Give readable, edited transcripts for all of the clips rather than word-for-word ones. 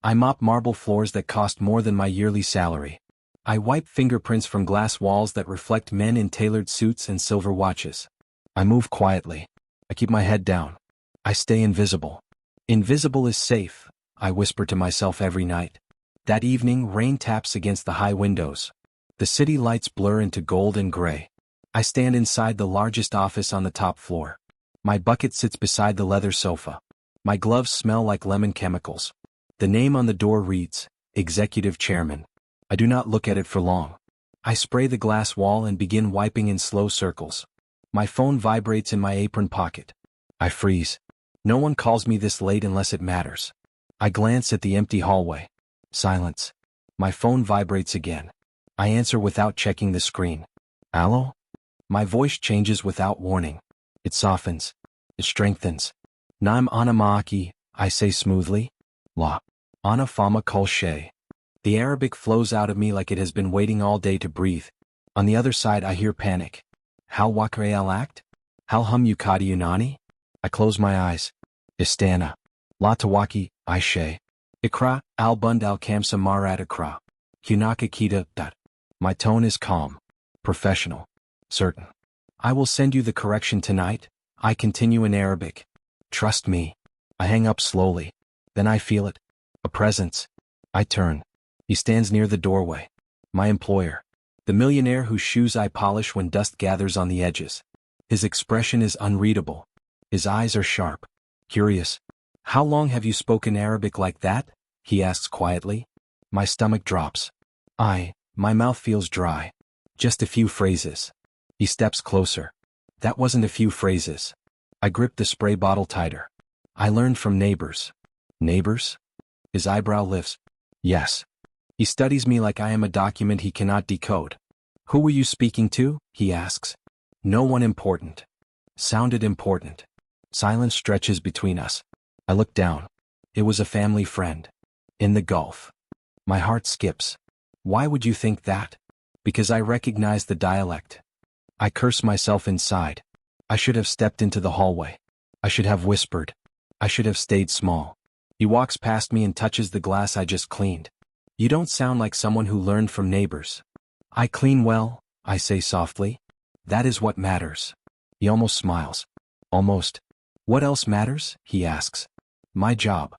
I mop marble floors that cost more than my yearly salary. I wipe fingerprints from glass walls that reflect men in tailored suits and silver watches. I move quietly. I keep my head down. I stay invisible. Invisible is safe, I whisper to myself every night. That evening, rain taps against the high windows. The city lights blur into gold and gray. I stand inside the largest office on the top floor. My bucket sits beside the leather sofa. My gloves smell like lemon chemicals. The name on the door reads, Executive Chairman. I do not look at it for long. I spray the glass wall and begin wiping in slow circles. My phone vibrates in my apron pocket. I freeze. No one calls me this late unless it matters. I glance at the empty hallway. Silence. My phone vibrates again. I answer without checking the screen. Hello? My voice changes without warning. It softens. It strengthens. Naam Anamaki, I say smoothly. La. Ana Fama Kolshe. The Arabic flows out of me like it has been waiting all day to breathe. On the other side I hear panic. Hal wakre al act? Hal hum yukadi unani? I close my eyes. Istana. La tawaki, Aishe. Ikra, al bund al kamsa marat ikra. Hunaka kita, dat. My tone is calm. Professional. Certain. I will send you the correction tonight, I continue in Arabic. Trust me. I hang up slowly. Then I feel it. A presence. I turn. He stands near the doorway. My employer. The millionaire whose shoes I polish when dust gathers on the edges. His expression is unreadable. His eyes are sharp. Curious. How long have you spoken Arabic like that? He asks quietly. My stomach drops. My mouth feels dry. Just a few phrases. He steps closer. That wasn't a few phrases. I grip the spray bottle tighter. I learned from neighbors. Neighbors? His eyebrow lifts. Yes. He studies me like I am a document he cannot decode. Who were you speaking to? He asks. No one important. Sounded important. Silence stretches between us. I look down. It was a family friend. In the Gulf. My heart skips. Why would you think that? Because I recognize the dialect. I curse myself inside. I should have stepped into the hallway. I should have whispered. I should have stayed small. He walks past me and touches the glass I just cleaned. You don't sound like someone who learned from neighbors. I clean well, I say softly. That is what matters. He almost smiles. Almost. What else matters? He asks. My job.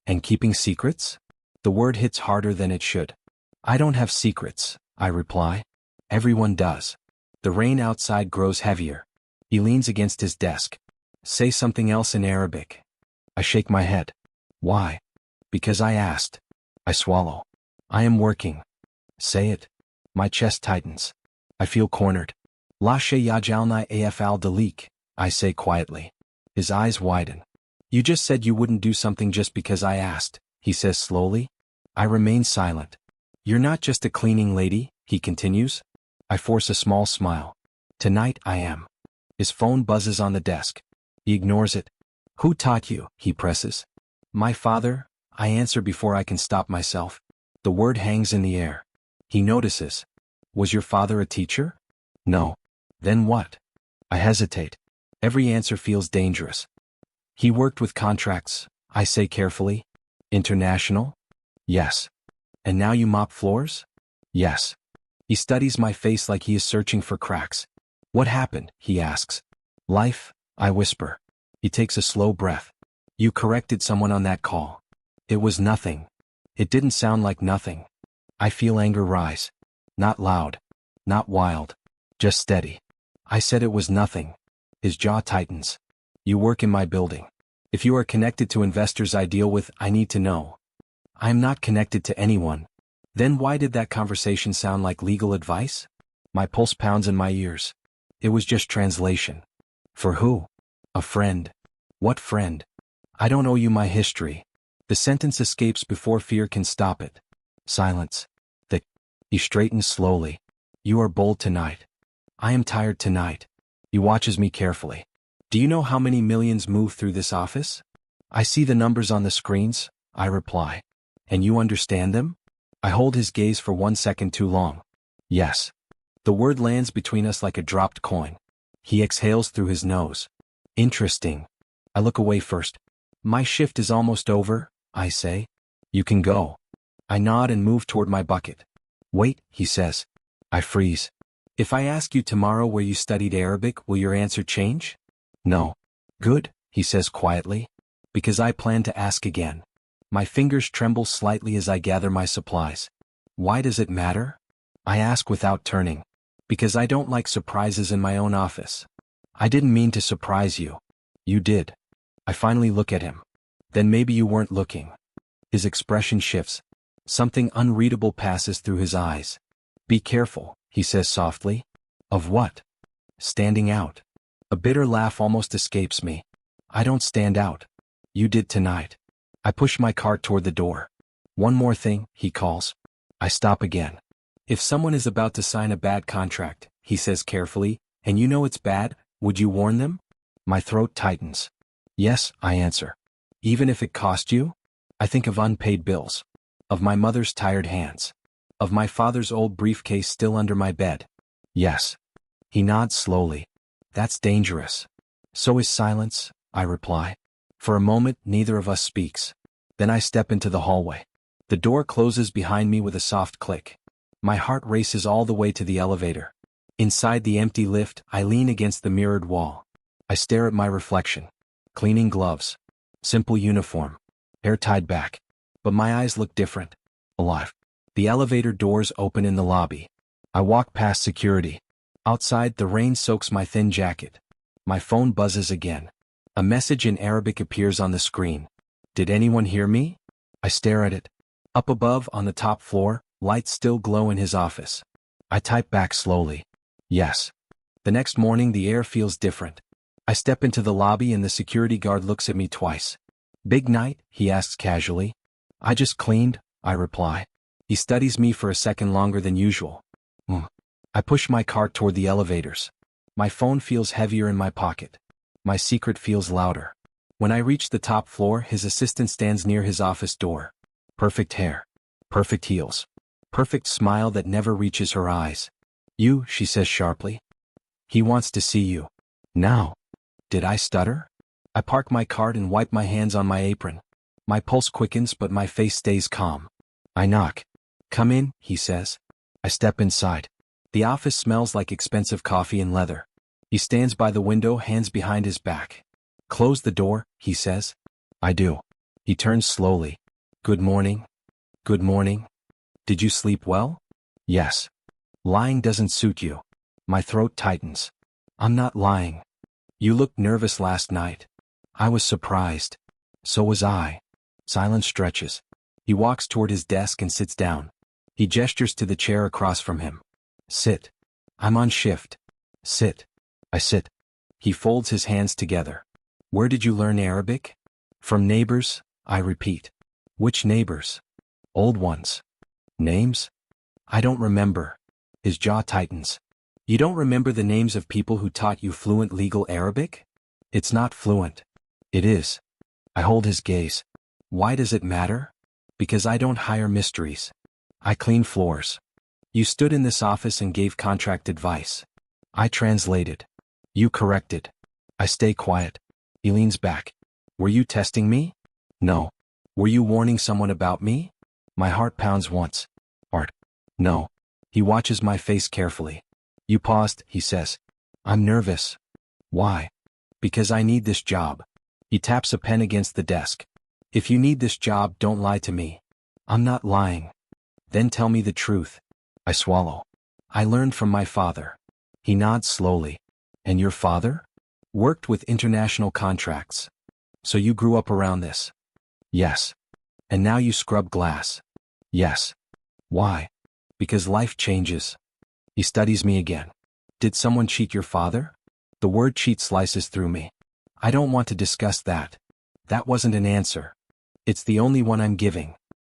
And keeping secrets? The word hits harder than it should. I don't have secrets, I reply. Everyone does. The rain outside grows heavier. He leans against his desk. Say something else in Arabic. I shake my head. Why? Because I asked. I swallow. I am working. Say it. My chest tightens. I feel cornered. La yajalna afal dalik, I say quietly. His eyes widen. You just said you wouldn't do something just because I asked, he says slowly. I remain silent. You're not just a cleaning lady, he continues. I force a small smile. Tonight I am. His phone buzzes on the desk. He ignores it. Who taught you? He presses. My father, I answer before I can stop myself. The word hangs in the air. He notices. Was your father a teacher? No. Then what? I hesitate. Every answer feels dangerous. He worked with contracts, I say carefully. International? Yes. And now you mop floors? Yes. He studies my face like he is searching for cracks. What happened? He asks. Life, I whisper. He takes a slow breath. You corrected someone on that call. It was nothing. It didn't sound like nothing. I feel anger rise. Not loud. Not wild. Just steady. I said it was nothing. His jaw tightens. You work in my building. If you are connected to investors I deal with, I need to know. I am not connected to anyone. Then why did that conversation sound like legal advice? My pulse pounds in my ears. It was just translation. For who? A friend. What friend? I don't owe you my history. The sentence escapes before fear can stop it. Silence. He straightens slowly. You are bold tonight. I am tired tonight. He watches me carefully. Do you know how many millions move through this office? I see the numbers on the screens, I reply. And you understand them? I hold his gaze for 1 second too long. Yes. The word lands between us like a dropped coin. He exhales through his nose. Interesting. I look away first. My shift is almost over, I say. You can go. I nod and move toward my bucket. Wait, he says. I freeze. If I ask you tomorrow where you studied Arabic, will your answer change? No. Good, he says quietly. Because I plan to ask again. My fingers tremble slightly as I gather my supplies. Why does it matter? I ask without turning. Because I don't like surprises in my own office. I didn't mean to surprise you. You did. I finally look at him. Then maybe you weren't looking. His expression shifts. Something unreadable passes through his eyes. Be careful, he says softly. Of what? Standing out. A bitter laugh almost escapes me. I don't stand out. You did tonight. I push my cart toward the door. One more thing, he calls. I stop again. If someone is about to sign a bad contract, he says carefully, and you know it's bad, would you warn them? My throat tightens. Yes, I answer. Even if it cost you? I think of unpaid bills. Of my mother's tired hands. Of my father's old briefcase still under my bed. Yes. He nods slowly. That's dangerous. So is silence, I reply. For a moment, neither of us speaks. Then I step into the hallway. The door closes behind me with a soft click. My heart races all the way to the elevator. Inside the empty lift, I lean against the mirrored wall. I stare at my reflection. Cleaning gloves. Simple uniform. Hair tied back. But my eyes look different. Alive. The elevator doors open in the lobby. I walk past security. Outside, the rain soaks my thin jacket. My phone buzzes again. A message in Arabic appears on the screen. Did anyone hear me? I stare at it. Up above, on the top floor, lights still glow in his office. I type back slowly. Yes. The next morning, the air feels different. I step into the lobby and the security guard looks at me twice. Big night, he asks casually. I just cleaned, I reply. He studies me for a second longer than usual. I push my cart toward the elevators. My phone feels heavier in my pocket. My secret feels louder. When I reach the top floor, his assistant stands near his office door. Perfect hair. Perfect heels. Perfect smile that never reaches her eyes. You, she says sharply. He wants to see you. Now. Did I stutter? I park my cart and wipe my hands on my apron. My pulse quickens, but my face stays calm. I knock. Come in, he says. I step inside. The office smells like expensive coffee and leather. He stands by the window, hands behind his back. Close the door, he says. I do. He turns slowly. Good morning. Good morning. Did you sleep well? Yes. Lying doesn't suit you. My throat tightens. I'm not lying. You looked nervous last night. I was surprised. So was I. Silence stretches. He walks toward his desk and sits down. He gestures to the chair across from him. Sit. I'm on shift. Sit. I sit. He folds his hands together. Where did you learn Arabic? From neighbors, I repeat. Which neighbors? Old ones. Names? I don't remember. His jaw tightens. You don't remember the names of people who taught you fluent legal Arabic? It's not fluent. It is. I hold his gaze. Why does it matter? Because I don't hire mysteries. I clean floors. You stood in this office and gave contract advice. I translated. You corrected. I stay quiet. He leans back. Were you testing me? No. Were you warning someone about me? My heart pounds once. Art. No. He watches my face carefully. You paused, he says. I'm nervous. Why? Because I need this job. He taps a pen against the desk. If you need this job, don't lie to me. I'm not lying. Then tell me the truth. I swallow. I learned from my father. He nods slowly. And your father? Worked with international contracts. So you grew up around this? Yes. And now you scrub glass? Yes. Why? Because life changes. He studies me again. Did someone cheat your father? The word cheat slices through me. I don't want to discuss that. That wasn't an answer. It's the only one I'm giving.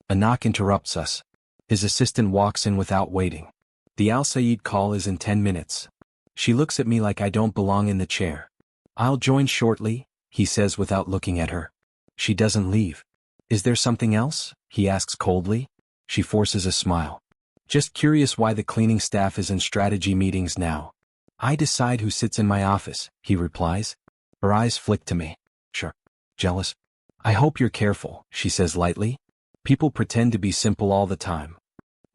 A knock interrupts us. His assistant walks in without waiting. The Al Saeed call is in 10 minutes. She looks at me like I don't belong in the chair. I'll join shortly, he says without looking at her. She doesn't leave. Is there something else? He asks coldly. She forces a smile. Just curious why the cleaning staff is in strategy meetings now. I decide who sits in my office, he replies. Her eyes flick to me. Sure. Jealous? I hope you're careful, she says lightly. People pretend to be simple all the time.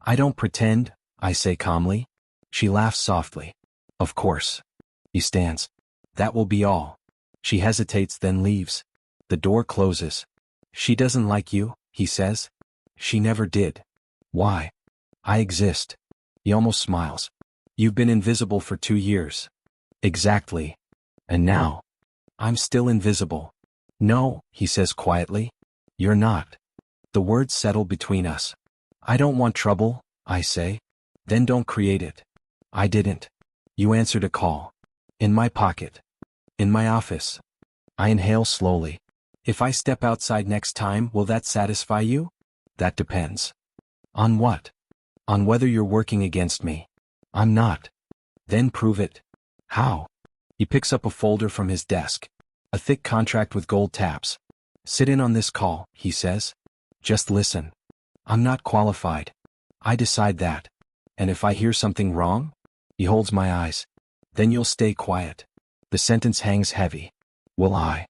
I don't pretend, I say calmly. She laughs softly. Of course. He stands. That will be all. She hesitates, then leaves. The door closes. She doesn't like you, he says. She never did. Why? I exist. He almost smiles. You've been invisible for 2 years. Exactly. And now? I'm still invisible. No, he says quietly. You're not. The words settle between us. I don't want trouble, I say. Then don't create it. I didn't. You answered a call. In my pocket. In my office. I inhale slowly. If I step outside next time, will that satisfy you? That depends. On what? On whether you're working against me. I'm not. Then prove it. How? He picks up a folder from his desk. A thick contract with gold tabs. Sit in on this call, he says. Just listen. I'm not qualified. I decide that. And if I hear something wrong? He holds my eyes. Then you'll stay quiet. The sentence hangs heavy. Will I?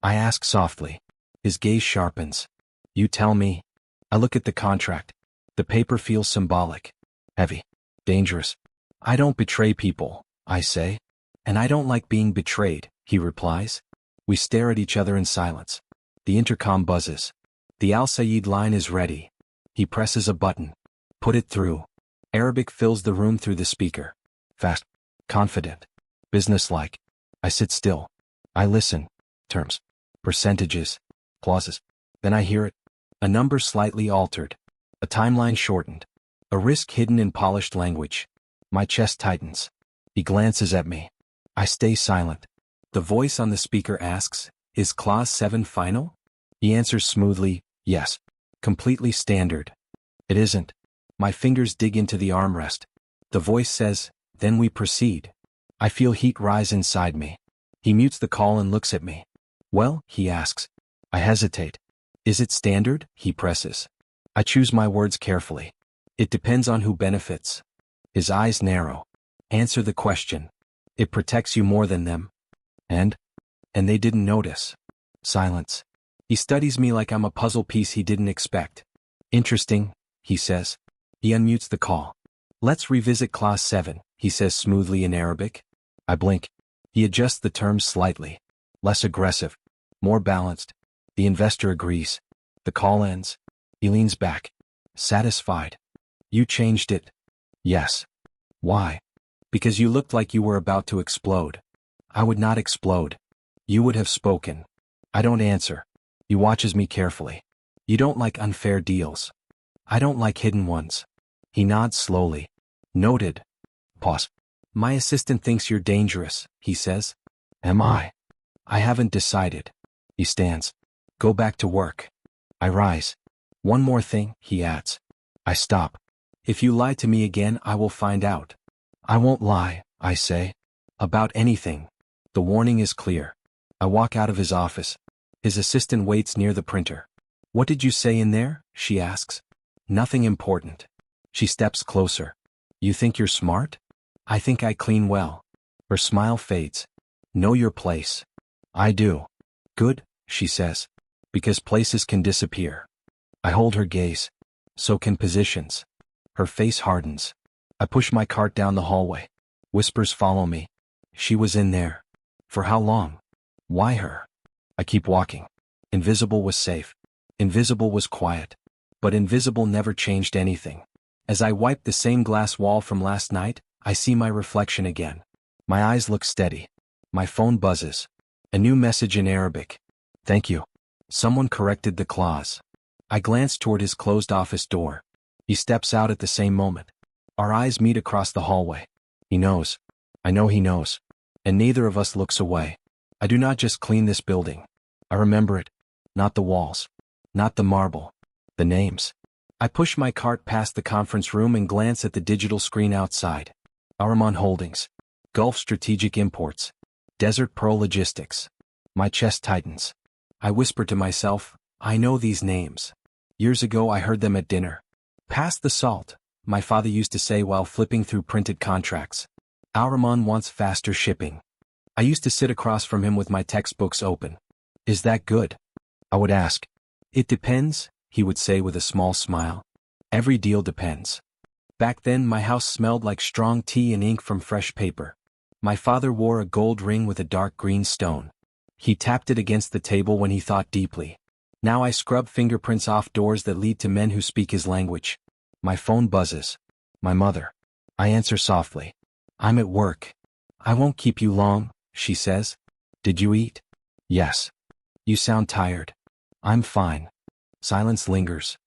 I ask softly. His gaze sharpens. You tell me. I look at the contract. The paper feels symbolic. Heavy. Dangerous. I don't betray people, I say. And I don't like being betrayed, he replies. We stare at each other in silence. The intercom buzzes. The Al Sayed line is ready. He presses a button. Put it through. Arabic fills the room through the speaker. Fast. Confident. Businesslike. I sit still. I listen. Terms. Percentages. Clauses. Then I hear it. A number slightly altered. A timeline shortened. A risk hidden in polished language. My chest tightens. He glances at me. I stay silent. The voice on the speaker asks, is Clause 7 final? He answers smoothly, yes. Completely standard. It isn't. My fingers dig into the armrest. The voice says, then we proceed. I feel heat rise inside me. He mutes the call and looks at me. Well, he asks. I hesitate. Is it standard? He presses. I choose my words carefully. It depends on who benefits. His eyes narrow. Answer the question. It protects you more than them. And they didn't notice. Silence. He studies me like I'm a puzzle piece he didn't expect. Interesting, he says. He unmutes the call. Let's revisit Clause 7, he says smoothly in Arabic. I blink. He adjusts the terms slightly. Less aggressive. More balanced. The investor agrees. The call ends. He leans back. Satisfied. You changed it. Yes. Why? Because you looked like you were about to explode. I would not explode. You would have spoken. I don't answer. He watches me carefully. You don't like unfair deals. I don't like hidden ones. He nods slowly. Noted. Pause. My assistant thinks you're dangerous, he says. Am I? I haven't decided. He stands. Go back to work. I rise. One more thing, he adds. I stop. If you lie to me again, I will find out. I won't lie, I say. About anything. The warning is clear. I walk out of his office. His assistant waits near the printer. What did you say in there? She asks. Nothing important. She steps closer. You think you're smart? I think I clean well. Her smile fades. Know your place. I do. Good, she says. Because places can disappear. I hold her gaze. So can positions. Her face hardens. I push my cart down the hallway. Whispers follow me. She was in there. For how long? Why her? I keep walking. Invisible was safe. Invisible was quiet. But invisible never changed anything. As I wipe the same glass wall from last night, I see my reflection again. My eyes look steady. My phone buzzes. A new message in Arabic. Thank you. Someone corrected the clause. I glance toward his closed office door. He steps out at the same moment. Our eyes meet across the hallway. He knows. I know he knows. And neither of us looks away. I do not just clean this building. I remember it. Not the walls. Not the marble. The names. I push my cart past the conference room and glance at the digital screen outside. Arman Holdings. Gulf Strategic Imports. Desert Pearl Logistics. My chest tightens. I whisper to myself, I know these names. Years ago I heard them at dinner. Pass the salt, my father used to say while flipping through printed contracts. Arman wants faster shipping. I used to sit across from him with my textbooks open. Is that good? I would ask. It depends, he would say with a small smile. Every deal depends. Back then my house smelled like strong tea and ink from fresh paper. My father wore a gold ring with a dark green stone. He tapped it against the table when he thought deeply. Now I scrub fingerprints off doors that lead to men who speak his language. My phone buzzes. My mother. I answer softly. I'm at work. I won't keep you long, she says. Did you eat? Yes. You sound tired. I'm fine. Silence lingers.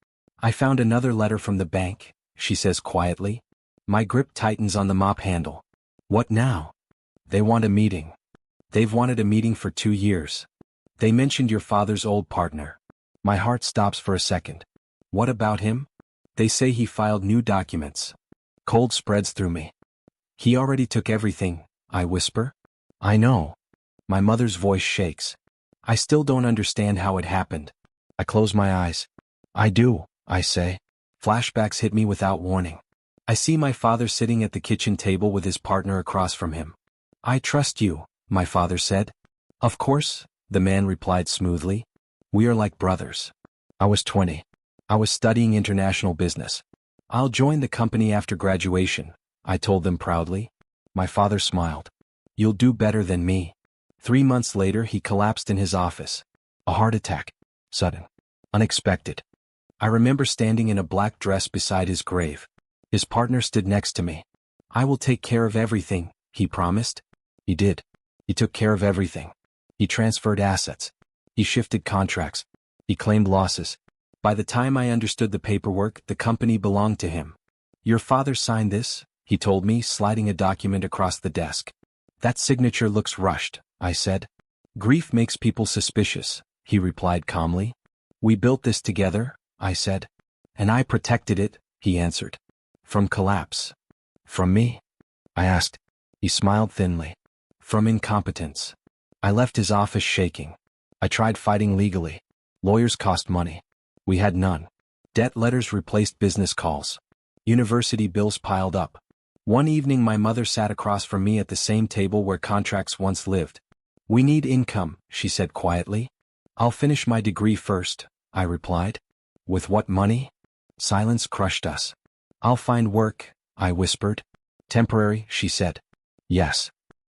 I found another letter from the bank, she says quietly. My grip tightens on the mop handle. What now? They want a meeting. They've wanted a meeting for 2 years. They mentioned your father's old partner. My heart stops for a second. What about him? They say he filed new documents. Cold spreads through me. He already took everything, I whisper. I know. My mother's voice shakes. I still don't understand how it happened. I close my eyes. I do, I say. Flashbacks hit me without warning. I see my father sitting at the kitchen table with his partner across from him. I trust you, my father said. Of course, the man replied smoothly. We are like brothers. I was 20. I was studying international business. I'll join the company after graduation, I told them proudly. My father smiled. You'll do better than me. 3 months later he collapsed in his office. A heart attack. Sudden. Unexpected. I remember standing in a black dress beside his grave. His partner stood next to me. I will take care of everything, he promised. He did. He took care of everything. He transferred assets. He shifted contracts. He claimed losses. By the time I understood the paperwork, the company belonged to him. Your father signed this, he told me, sliding a document across the desk. That signature looks rushed, I said. Grief makes people suspicious, he replied calmly. We built this together, I said. And I protected it, he answered. From collapse. From me? I asked. He smiled thinly. From incompetence. I left his office shaking. I tried fighting legally. Lawyers cost money. We had none. Debt letters replaced business calls. University bills piled up. One evening my mother sat across from me at the same table where contracts once lived. We need income, she said quietly. I'll finish my degree first, I replied. With what money? Silence crushed us. I'll find work, I whispered. Temporary, she said. Yes.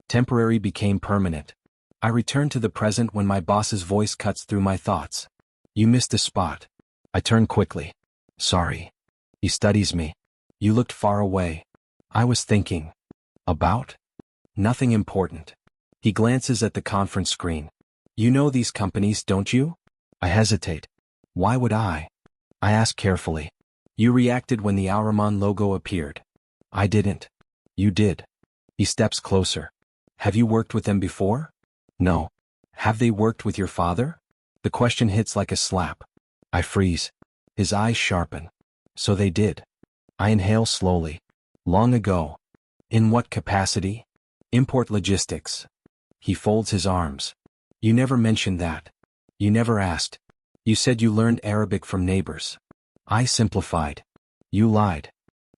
Temporary became permanent. I returned to the present when my boss's voice cuts through my thoughts. You missed a spot. I turn quickly. Sorry. He studies me. You looked far away. I was thinking. About? Nothing important. He glances at the conference screen. You know these companies, don't you? I hesitate. Why would I? I ask carefully. You reacted when the Auramon logo appeared. I didn't. You did. He steps closer. Have you worked with them before? No. Have they worked with your father? The question hits like a slap. I freeze. His eyes sharpen. So they did. I inhale slowly. Long ago. In what capacity? Import logistics. He folds his arms. You never mentioned that. You never asked. You said you learned Arabic from neighbors. I simplified. You lied.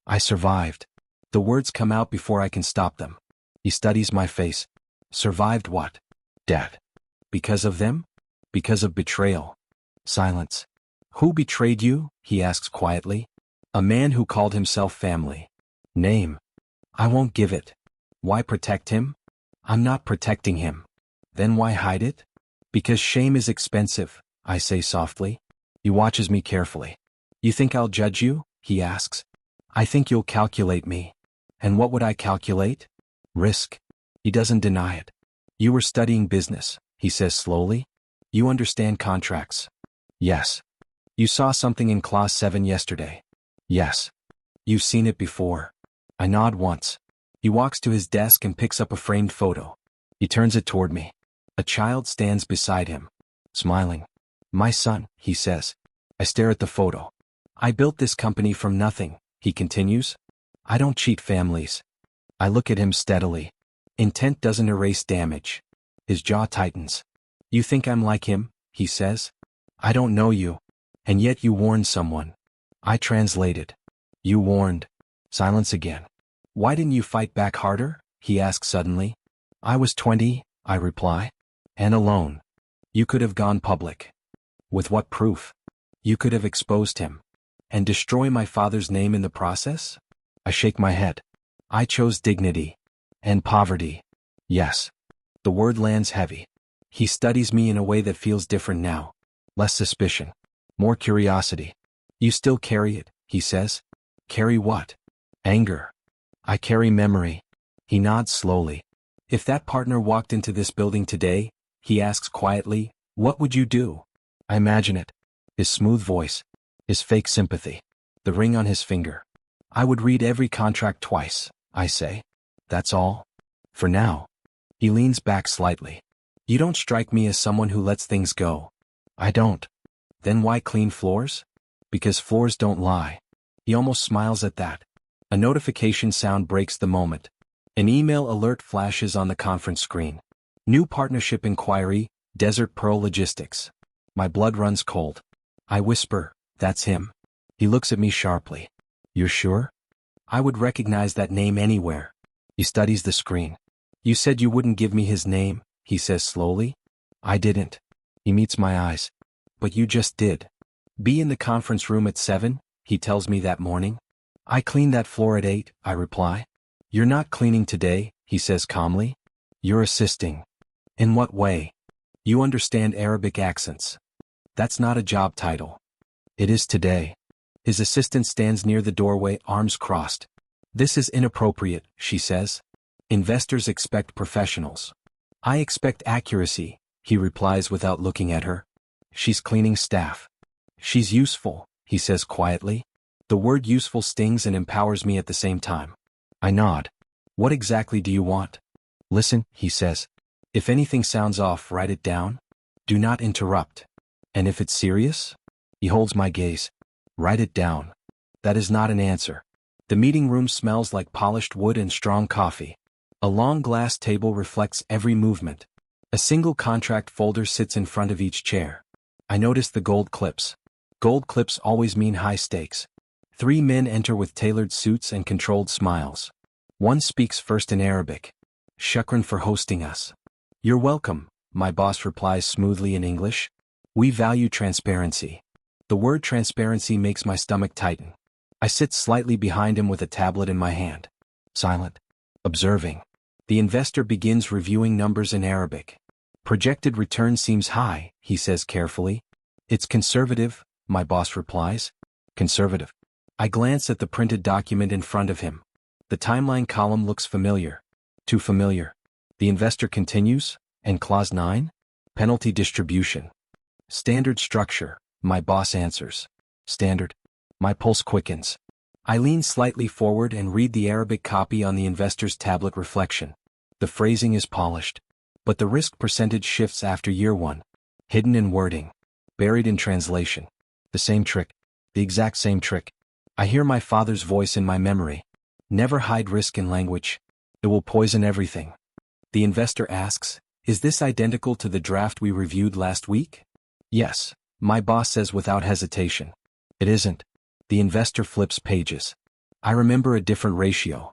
I survived. The words come out before I can stop them. He studies my face. Survived what? Death. Because of them? Because of betrayal. Silence. Who betrayed you? He asks quietly. A man who called himself family. Name. I won't give it. Why protect him? I'm not protecting him. Then why hide it? Because shame is expensive, I say softly. He watches me carefully. You think I'll judge you? He asks. I think you'll calculate me. And what would I calculate? Risk. He doesn't deny it. You were studying business, he says slowly. You understand contracts. Yes. You saw something in Clause 7 yesterday. Yes. You've seen it before. I nod once. He walks to his desk and picks up a framed photo. He turns it toward me. A child stands beside him. Smiling. My son, he says. I stare at the photo. I built this company from nothing, he continues. I don't cheat families. I look at him steadily. Intent doesn't erase damage. His jaw tightens. You think I'm like him, he says. I don't know you. And yet you warned someone. I translated. You warned. Silence again. Why didn't you fight back harder? He asks suddenly. I was 20, I reply. And alone. You could have gone public. With what proof? You could have exposed him. And destroy my father's name in the process? I shake my head. I chose dignity. And poverty. Yes. The word lands heavy. He studies me in a way that feels different now. Less suspicion. More curiosity. You still carry it, he says. Carry what? Anger. I carry memory. He nods slowly. If that partner walked into this building today, he asks quietly, what would you do? I imagine it. His smooth voice. His fake sympathy. The ring on his finger. I would read every contract twice, I say. That's all? For now. He leans back slightly. You don't strike me as someone who lets things go. I don't. Then why clean floors? Because floors don't lie. He almost smiles at that. A notification sound breaks the moment. An email alert flashes on the conference screen. New partnership inquiry, Desert Pearl Logistics. My blood runs cold. I whisper, that's him. He looks at me sharply. You're sure? I would recognize that name anywhere. He studies the screen. You said you wouldn't give me his name, he says slowly. I didn't. He meets my eyes. But you just did. Be in the conference room at 7, he tells me that morning. I cleaned that floor at 8, I reply. You're not cleaning today, he says calmly. You're assisting. In what way? You understand Arabic accents. That's not a job title. It is today. His assistant stands near the doorway, arms crossed. This is inappropriate, she says. Investors expect professionals. I expect accuracy, he replies without looking at her. She's cleaning staff. She's useful, he says quietly. The word useful stings and empowers me at the same time. I nod. What exactly do you want? Listen, he says. If anything sounds off, write it down. Do not interrupt. And if it's serious? He holds my gaze. Write it down. That is not an answer. The meeting room smells like polished wood and strong coffee. A long glass table reflects every movement. A single contract folder sits in front of each chair. I notice the gold clips. Gold clips always mean high stakes. 3 men enter with tailored suits and controlled smiles. One speaks first in Arabic. Shukran for hosting us. You're welcome, my boss replies smoothly in English. We value transparency. The word transparency makes my stomach tighten. I sit slightly behind him with a tablet in my hand. Silent. Observing. The investor begins reviewing numbers in Arabic. Projected return seems high, he says carefully. It's conservative, my boss replies. Conservative. I glance at the printed document in front of him. The timeline column looks familiar. Too familiar. The investor continues, and clause 9? Penalty distribution. Standard structure, my boss answers. Standard. My pulse quickens. I lean slightly forward and read the Arabic copy on the investor's tablet reflection. The phrasing is polished. But the risk percentage shifts after year 1. Hidden in wording. Buried in translation. The same trick. The exact same trick. I hear my father's voice in my memory. Never hide risk in language. It will poison everything. The investor asks, is this identical to the draft we reviewed last week? Yes, my boss says without hesitation. It isn't. The investor flips pages. I remember a different ratio.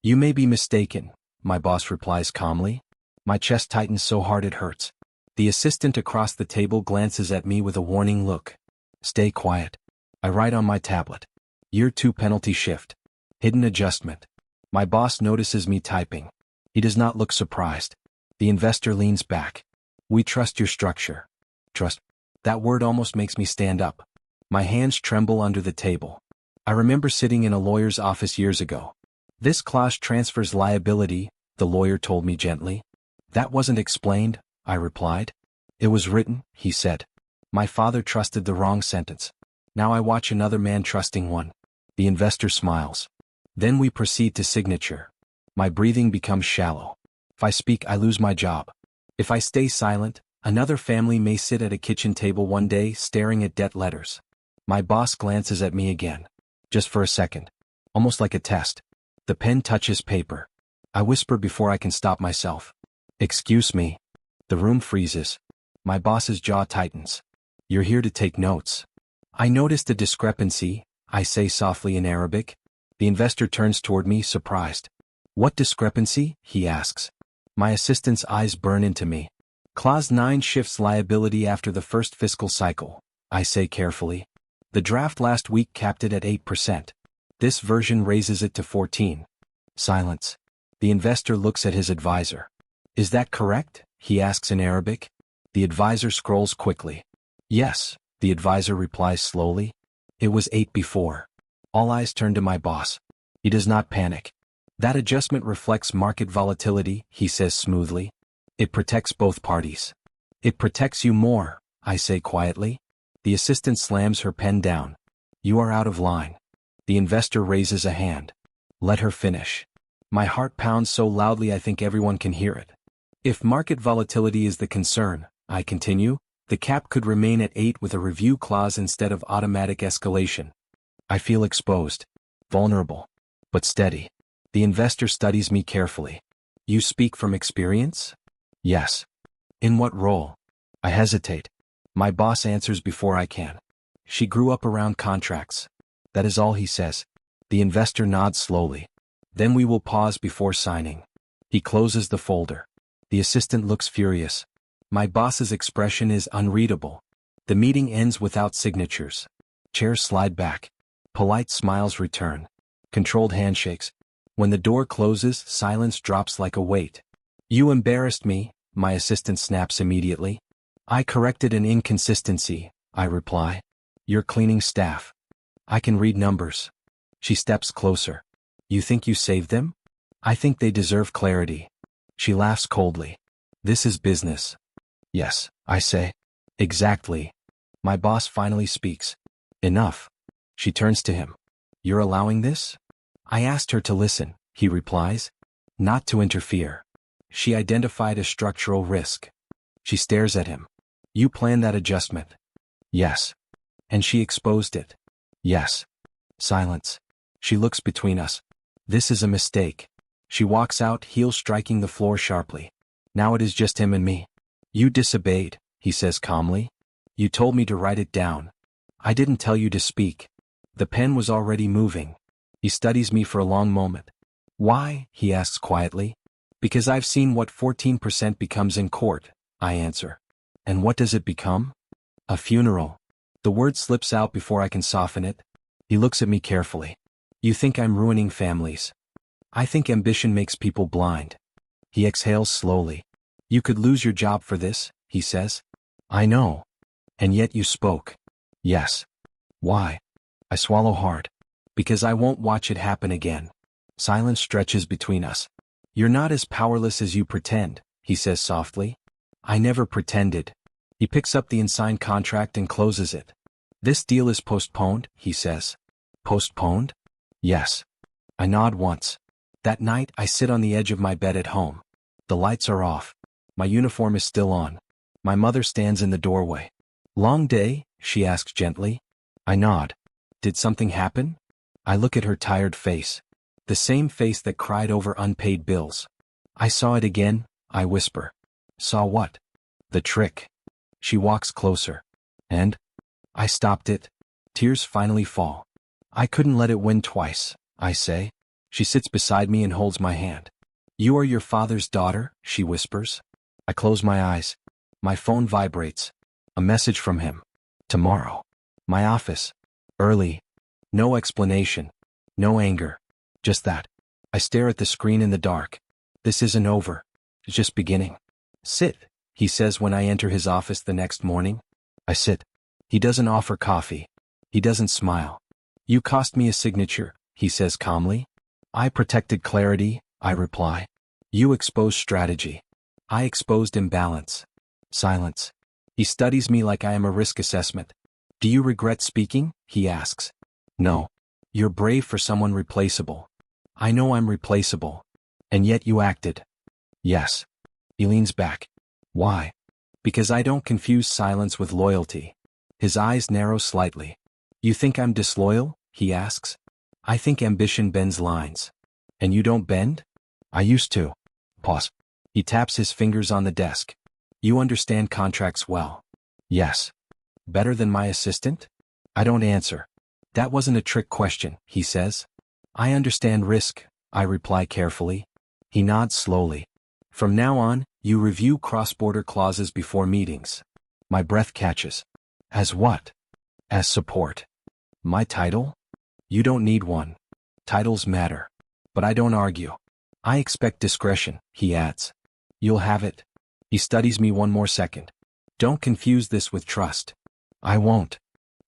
You may be mistaken, my boss replies calmly. My chest tightens so hard it hurts. The assistant across the table glances at me with a warning look. Stay quiet. I write on my tablet. Year 2 penalty shift. Hidden adjustment. My boss notices me typing. He does not look surprised. The investor leans back. We trust your structure. Trust. That word almost makes me stand up. My hands tremble under the table. I remember sitting in a lawyer's office years ago. This clause transfers liability, the lawyer told me gently. That wasn't explained, I replied. It was written, he said. My father trusted the wrong sentence. Now I watch another man trusting one. The investor smiles. Then we proceed to signature. My breathing becomes shallow. If I speak, I lose my job. If I stay silent, another family may sit at a kitchen table one day staring at debt letters. My boss glances at me again. Just for a second. Almost like a test. The pen touches paper. I whisper before I can stop myself. Excuse me. The room freezes. My boss's jaw tightens. You're here to take notes. I noticed a discrepancy, I say softly in Arabic. The investor turns toward me, surprised. What discrepancy? He asks. My assistant's eyes burn into me. Clause 9 shifts liability after the first fiscal cycle. I say carefully. The draft last week capped it at 8%. This version raises it to 14. Silence. The investor looks at his advisor. Is that correct? He asks in Arabic. The advisor scrolls quickly. Yes, the advisor replies slowly. It was 8 before. All eyes turn to my boss. He does not panic. That adjustment reflects market volatility, he says smoothly. It protects both parties. It protects you more, I say quietly. The assistant slams her pen down. You are out of line. The investor raises a hand. Let her finish. My heart pounds so loudly I think everyone can hear it. If market volatility is the concern, I continue, the cap could remain at 8 with a review clause instead of automatic escalation. I feel exposed, vulnerable, but steady. The investor studies me carefully. You speak from experience? Yes. In what role? I hesitate. My boss answers before I can. She grew up around contracts. That is all he says. The investor nods slowly. Then we will pause before signing. He closes the folder. The assistant looks furious. My boss's expression is unreadable. The meeting ends without signatures. Chairs slide back. Polite smiles return. Controlled handshakes. When the door closes, silence drops like a weight. You embarrassed me, my assistant snaps immediately. I corrected an inconsistency, I reply. You're cleaning staff. I can read numbers. She steps closer. You think you saved them? I think they deserve clarity. She laughs coldly. This is business. Yes, I say. Exactly. My boss finally speaks. Enough. She turns to him. You're allowing this? I asked her to listen, he replies. Not to interfere. She identified a structural risk. She stares at him. You planned that adjustment? Yes. And she exposed it? Yes. Silence. She looks between us. This is a mistake. She walks out, heel striking the floor sharply. Now it is just him and me. You disobeyed, he says calmly. You told me to write it down. I didn't tell you to speak. The pen was already moving. He studies me for a long moment. Why? He asks quietly. Because I've seen what 14% becomes in court, I answer. And what does it become? A funeral. The word slips out before I can soften it. He looks at me carefully. You think I'm ruining families. I think ambition makes people blind. He exhales slowly. You could lose your job for this, he says. I know. And yet you spoke. Yes. Why? I swallow hard. Because I won't watch it happen again. Silence stretches between us. You're not as powerless as you pretend, he says softly. I never pretended. He picks up the unsigned contract and closes it. This deal is postponed, he says. Postponed? Yes. I nod once. That night I sit on the edge of my bed at home. The lights are off. My uniform is still on. My mother stands in the doorway. Long day? She asks gently. I nod. Did something happen? I look at her tired face. The same face that cried over unpaid bills. I saw it again, I whisper. Saw what? The trick. She walks closer. And? I stopped it. Tears finally fall. I couldn't let it win twice, I say. She sits beside me and holds my hand. You are your father's daughter, she whispers. I close my eyes. My phone vibrates. A message from him. Tomorrow. My office. Early. No explanation. No anger. Just that. I stare at the screen in the dark. This isn't over. It's just beginning. Sit, he says when I enter his office the next morning. I sit. He doesn't offer coffee. He doesn't smile. You cost me a signature, he says calmly. I protected clarity, I reply. You exposed strategy. I exposed imbalance. Silence. He studies me like I am a risk assessment. Do you regret speaking? He asks. No. You're brave for someone replaceable. I know I'm replaceable. And yet you acted. Yes. He leans back. Why? Because I don't confuse silence with loyalty. His eyes narrow slightly. You think I'm disloyal? He asks. I think ambition bends lines. And you don't bend? I used to. Pause. He taps his fingers on the desk. You understand contracts well. Yes. Better than my assistant? I don't answer. That wasn't a trick question, he says. I understand risk, I reply carefully. He nods slowly. From now on, you review cross-border clauses before meetings. My breath catches. As what? As support. My title? You don't need one. Titles matter. But I don't argue. I expect discretion, he adds. You'll have it. He studies me one more second. Don't confuse this with trust. I won't.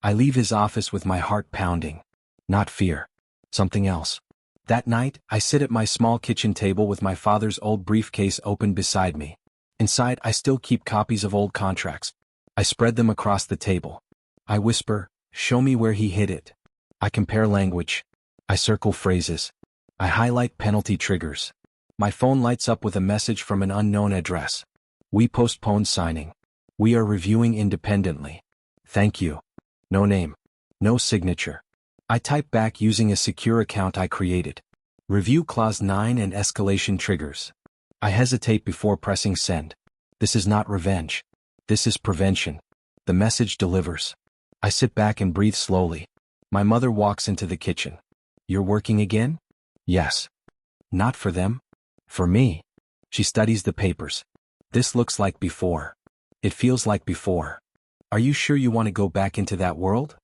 I leave his office with my heart pounding. Not fear. Something else. That night, I sit at my small kitchen table with my father's old briefcase open beside me. Inside, I still keep copies of old contracts. I spread them across the table. I whisper, show me where he hid it. I compare language. I circle phrases. I highlight penalty triggers. My phone lights up with a message from an unknown address. We postponed signing. We are reviewing independently. Thank you. No name. No signature. I type back using a secure account I created. Review clause 9 and escalation triggers. I hesitate before pressing send. This is not revenge. This is prevention. The message delivers. I sit back and breathe slowly. My mother walks into the kitchen. You're working again? Yes. Not for them. For me. She studies the papers. This looks like before. It feels like before. Are you sure you want to go back into that world?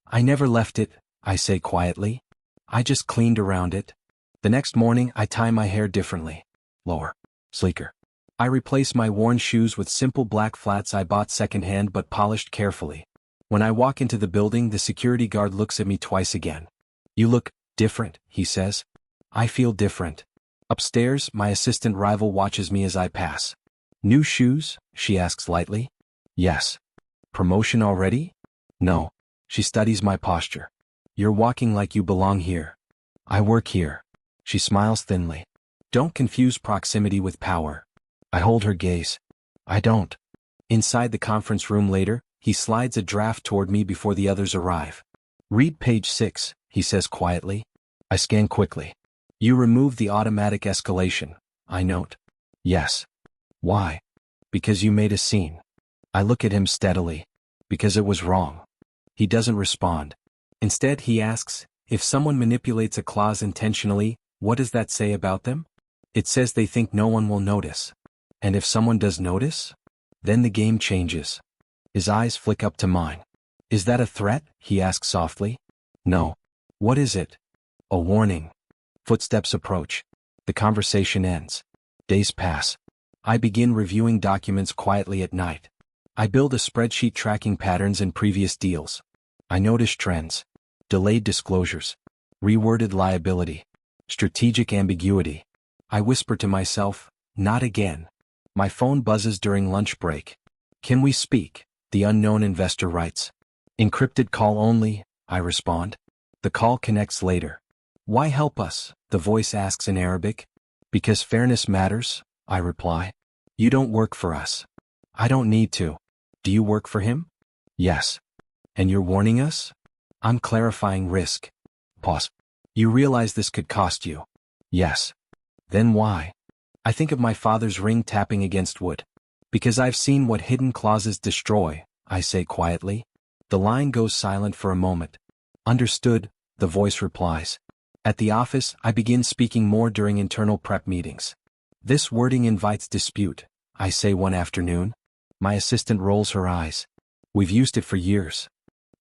I never left it, I say quietly. I just cleaned around it. The next morning I tie my hair differently. Lower. Sleeker. I replace my worn shoes with simple black flats I bought secondhand but polished carefully. When I walk into the building, the security guard looks at me twice again. You look different, he says. I feel different. Upstairs, my assistant rival watches me as I pass. New shoes? She asks lightly. Yes. Promotion already? No. She studies my posture. You're walking like you belong here. I work here. She smiles thinly. Don't confuse proximity with power. I hold her gaze. I don't. Inside the conference room later, he slides a draft toward me before the others arrive. Read page 6, he says quietly. I scan quickly. You remove the automatic escalation, I note. Yes. Why? Because you made a scene. I look at him steadily. Because it was wrong. He doesn't respond. Instead, he asks, if someone manipulates a clause intentionally, what does that say about them? It says they think no one will notice. And if someone does notice? Then the game changes. His eyes flick up to mine. Is that a threat? He asks softly. No. What is it? A warning. Footsteps approach. The conversation ends. Days pass. I begin reviewing documents quietly at night. I build a spreadsheet tracking patterns in previous deals. I notice trends. Delayed disclosures. Reworded liability. Strategic ambiguity. I whisper to myself, not again. My phone buzzes during lunch break. Can we speak? The unknown investor writes. Encrypted call only, I respond. The call connects later. Why help us? The voice asks in Arabic. Because fairness matters, I reply. You don't work for us. I don't need to. Do you work for him? Yes. And you're warning us? I'm clarifying risk. Pause. You realize this could cost you? Yes. Then why? I think of my father's ring tapping against wood. Because I've seen what hidden clauses destroy, I say quietly. The line goes silent for a moment. Understood, the voice replies. At the office, I begin speaking more during internal prep meetings. This wording invites dispute, I say one afternoon. My assistant rolls her eyes. We've used it for years.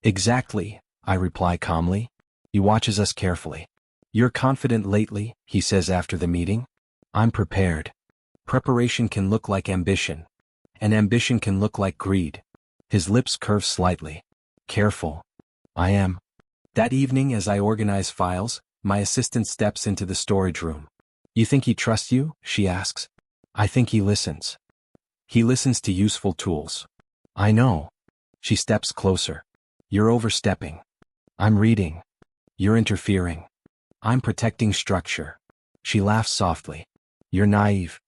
Exactly, I reply calmly. He watches us carefully. You're confident lately, he says after the meeting. I'm prepared. Preparation can look like ambition. And ambition can look like greed. His lips curve slightly. Careful. I am. That evening, as I organize files, my assistant steps into the storage room. You think he trusts you? She asks. I think he listens. He listens to useful tools. I know. She steps closer. You're overstepping. I'm reading. You're interfering. I'm protecting structure. She laughs softly. You're naive.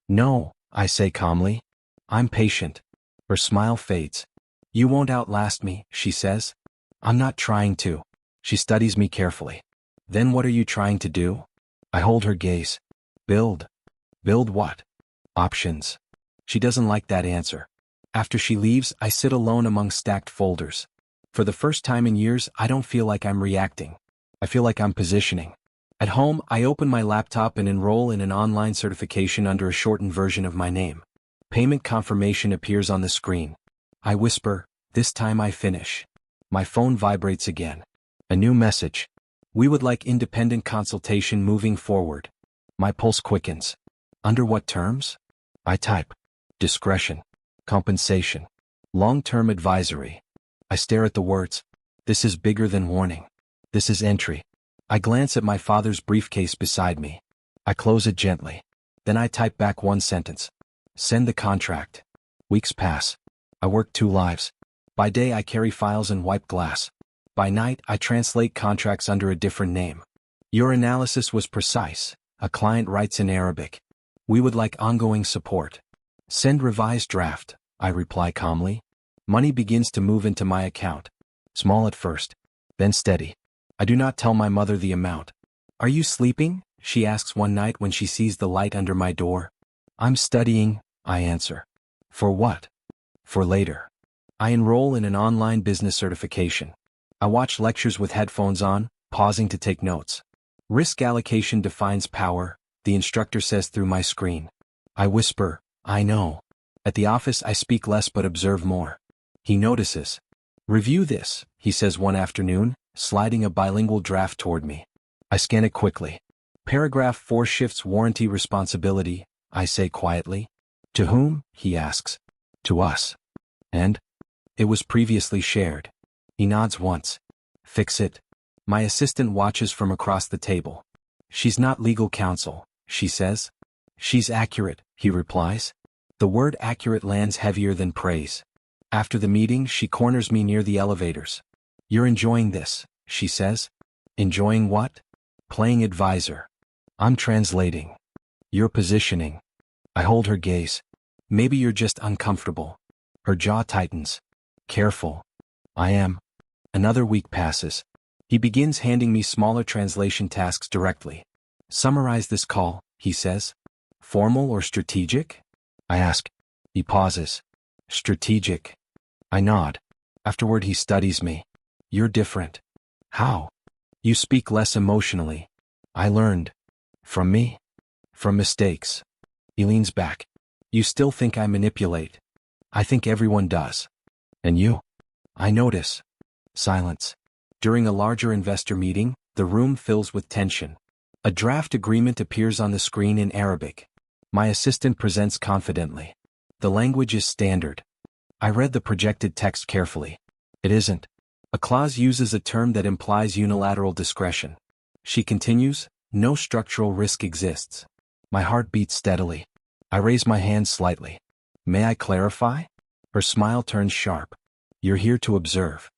No, I say calmly. I'm patient. Her smile fades. You won't outlast me, she says. I'm not trying to. She studies me carefully. Then what are you trying to do? I hold her gaze. Build. Build what? Options. She doesn't like that answer. After she leaves, I sit alone among stacked folders. For the first time in years, I don't feel like I'm reacting. I feel like I'm positioning. At home, I open my laptop and enroll in an online certification under a shortened version of my name. Payment confirmation appears on the screen. I whisper, this time I finish. My phone vibrates again. A new message. We would like independent consultation moving forward. My pulse quickens. Under what terms? I type. Discretion. Compensation. Long-term advisory. I stare at the words. This is bigger than warning. This is entry. I glance at my father's briefcase beside me. I close it gently. Then I type back one sentence. Send the contract. Weeks pass. I work 2 lives. By day I carry files and wipe glass. By night I translate contracts under a different name. Your analysis was precise. A client writes in Arabic. We would like ongoing support. Send revised draft, I reply calmly. Money begins to move into my account. Small at first, then steady. I do not tell my mother the amount. Are you sleeping? She asks one night when she sees the light under my door. I'm studying, I answer. For what? For later. I enroll in an online business certification. I watch lectures with headphones on, pausing to take notes. Risk allocation defines power, the instructor says through my screen. I whisper, I know. At the office I speak less but observe more. He notices. Review this, he says one afternoon, sliding a bilingual draft toward me. I scan it quickly. Paragraph 4 shifts warranty responsibility, I say quietly. To whom? He asks. To us. And? It was previously shared. He nods once. Fix it. My assistant watches from across the table. She's not legal counsel, she says. She's accurate, he replies. The word accurate lands heavier than praise. After the meeting, she corners me near the elevators. You're enjoying this, she says. Enjoying what? Playing advisor. I'm translating. You're positioning. I hold her gaze. Maybe you're just uncomfortable. Her jaw tightens. Careful. I am. Another week passes. He begins handing me smaller translation tasks directly. Summarize this call, he says. Formal or strategic? I ask. He pauses. Strategic. I nod. Afterward he studies me. You're different. How? You speak less emotionally. I learned. From me? From mistakes. He leans back. You still think I manipulate. I think everyone does. And you? I notice. Silence. During a larger investor meeting, the room fills with tension. A draft agreement appears on the screen in Arabic. My assistant presents confidently. The language is standard. I read the projected text carefully. It isn't. A clause uses a term that implies unilateral discretion. She continues, no structural risk exists. My heart beats steadily. I raise my hand slightly. May I clarify? Her smile turns sharp. You're here to observe.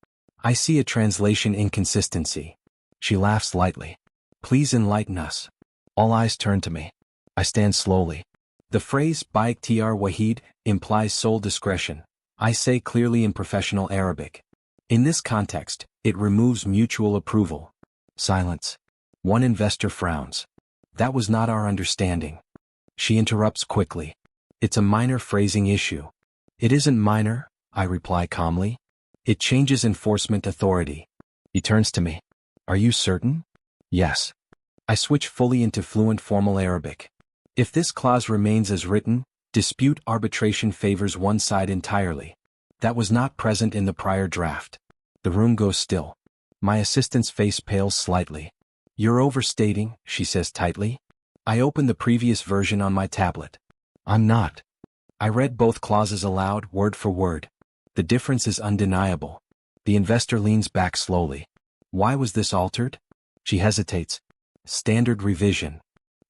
I see a translation inconsistency. She laughs lightly. Please enlighten us. All eyes turn to me. I stand slowly. The phrase Baiktr Wahid implies sole discretion. I say clearly in professional Arabic. In this context, it removes mutual approval. Silence. One investor frowns. That was not our understanding. She interrupts quickly. It's a minor phrasing issue. It isn't minor, I reply calmly. It changes enforcement authority. He turns to me. Are you certain? Yes. I switch fully into fluent formal Arabic. If this clause remains as written, dispute arbitration favors one side entirely. That was not present in the prior draft. The room goes still. My assistant's face pales slightly. You're overstating, she says tightly. I open the previous version on my tablet. I'm not. I read both clauses aloud, word for word. The difference is undeniable. The investor leans back slowly. Why was this altered? She hesitates. Standard revision.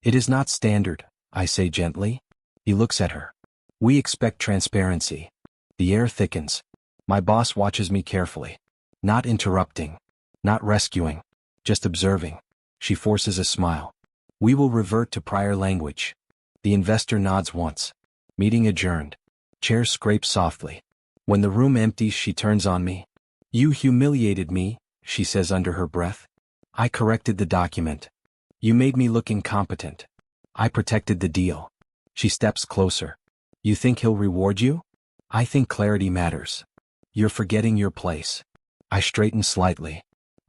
It is not standard, I say gently. He looks at her. We expect transparency. The air thickens. My boss watches me carefully. Not interrupting. Not rescuing. Just observing. She forces a smile. We will revert to prior language. The investor nods once. Meeting adjourned. Chairs scrape softly. When the room empties, she turns on me. You humiliated me, she says under her breath. I corrected the document. You made me look incompetent. I protected the deal. She steps closer. You think he'll reward you? I think clarity matters. You're forgetting your place. I straighten slightly.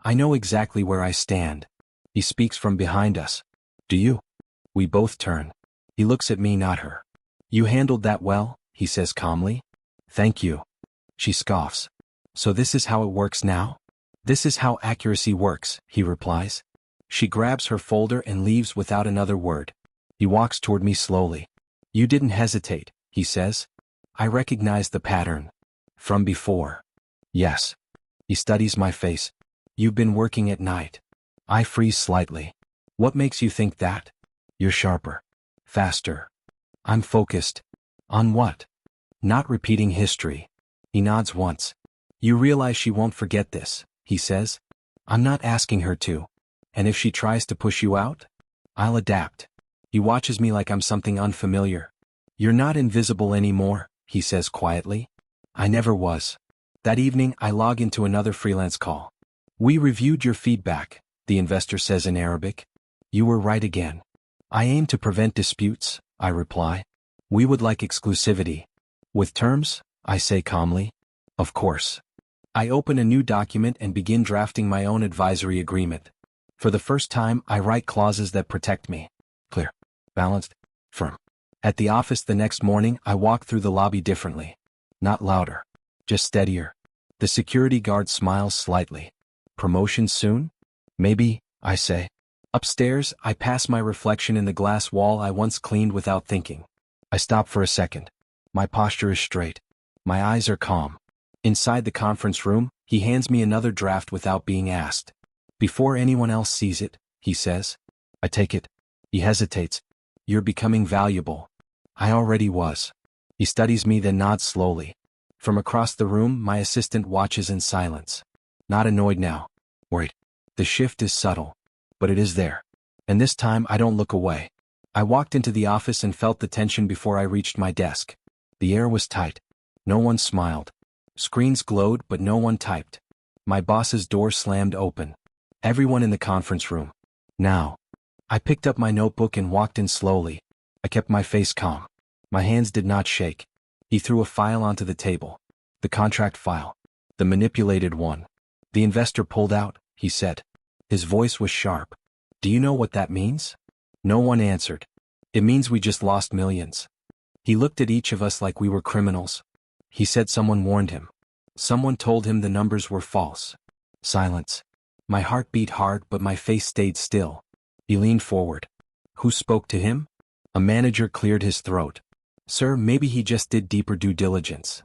I know exactly where I stand. He speaks from behind us. Do you? We both turn. He looks at me, not her. You handled that well, he says calmly. Thank you. She scoffs. So this is how it works now? This is how accuracy works, he replies. She grabs her folder and leaves without another word. He walks toward me slowly. You didn't hesitate, he says. I recognize the pattern. From before. Yes. He studies my face. You've been working at night. I freeze slightly. What makes you think that? You're sharper. Faster. I'm focused. On what? Not repeating history. He nods once. You realize she won't forget this, he says. I'm not asking her to. And if she tries to push you out? I'll adapt. He watches me like I'm something unfamiliar. You're not invisible anymore, he says quietly. I never was. That evening I log into another freelance call. We reviewed your feedback, the investor says in Arabic. You were right again. I aim to prevent disputes, I reply. We would like exclusivity. With terms? I say calmly. Of course. I open a new document and begin drafting my own advisory agreement. For the first time, I write clauses that protect me. Clear, balanced, firm. At the office the next morning, I walk through the lobby differently. Not louder, just steadier. The security guard smiles slightly. Promotion soon? Maybe, I say. Upstairs, I pass my reflection in the glass wall I once cleaned without thinking. I stop for a second. My posture is straight. My eyes are calm. Inside the conference room, he hands me another draft without being asked. Before anyone else sees it, he says. I take it. He hesitates. You're becoming valuable. I already was. He studies me then nods slowly. From across the room, my assistant watches in silence. Not annoyed now. Worried. The shift is subtle. But it is there. And this time I don't look away. I walked into the office and felt the tension before I reached my desk. The air was tight. No one smiled. Screens glowed but no one typed. My boss's door slammed open. Everyone in the conference room. Now. I picked up my notebook and walked in slowly. I kept my face calm. My hands did not shake. He threw a file onto the table. The contract file. The manipulated one. The investor pulled out, he said. His voice was sharp. Do you know what that means? No one answered. It means we just lost millions. He looked at each of us like we were criminals. He said someone warned him. Someone told him the numbers were false. Silence. My heart beat hard but my face stayed still. He leaned forward. Who spoke to him? A manager cleared his throat. Sir, maybe he just did deeper due diligence.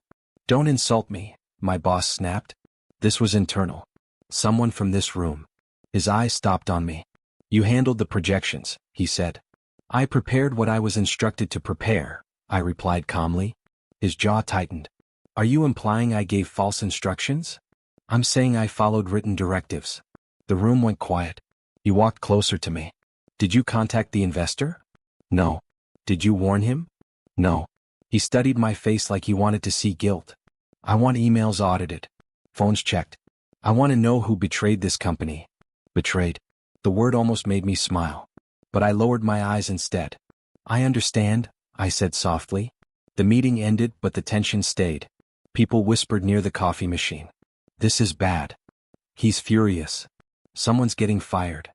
Don't insult me, my boss snapped. This was internal. Someone from this room. His eyes stopped on me. You handled the projections, he said. I prepared what I was instructed to prepare, I replied calmly. His jaw tightened. Are you implying I gave false instructions? I'm saying I followed written directives. The room went quiet. He walked closer to me. Did you contact the investor? No. Did you warn him? No. He studied my face like he wanted to see guilt. I want emails audited. Phones checked. I want to know who betrayed this company. Betrayed. The word almost made me smile. But I lowered my eyes instead. I understand, I said softly. The meeting ended but the tension stayed. People whispered near the coffee machine. This is bad. He's furious. Someone's getting fired.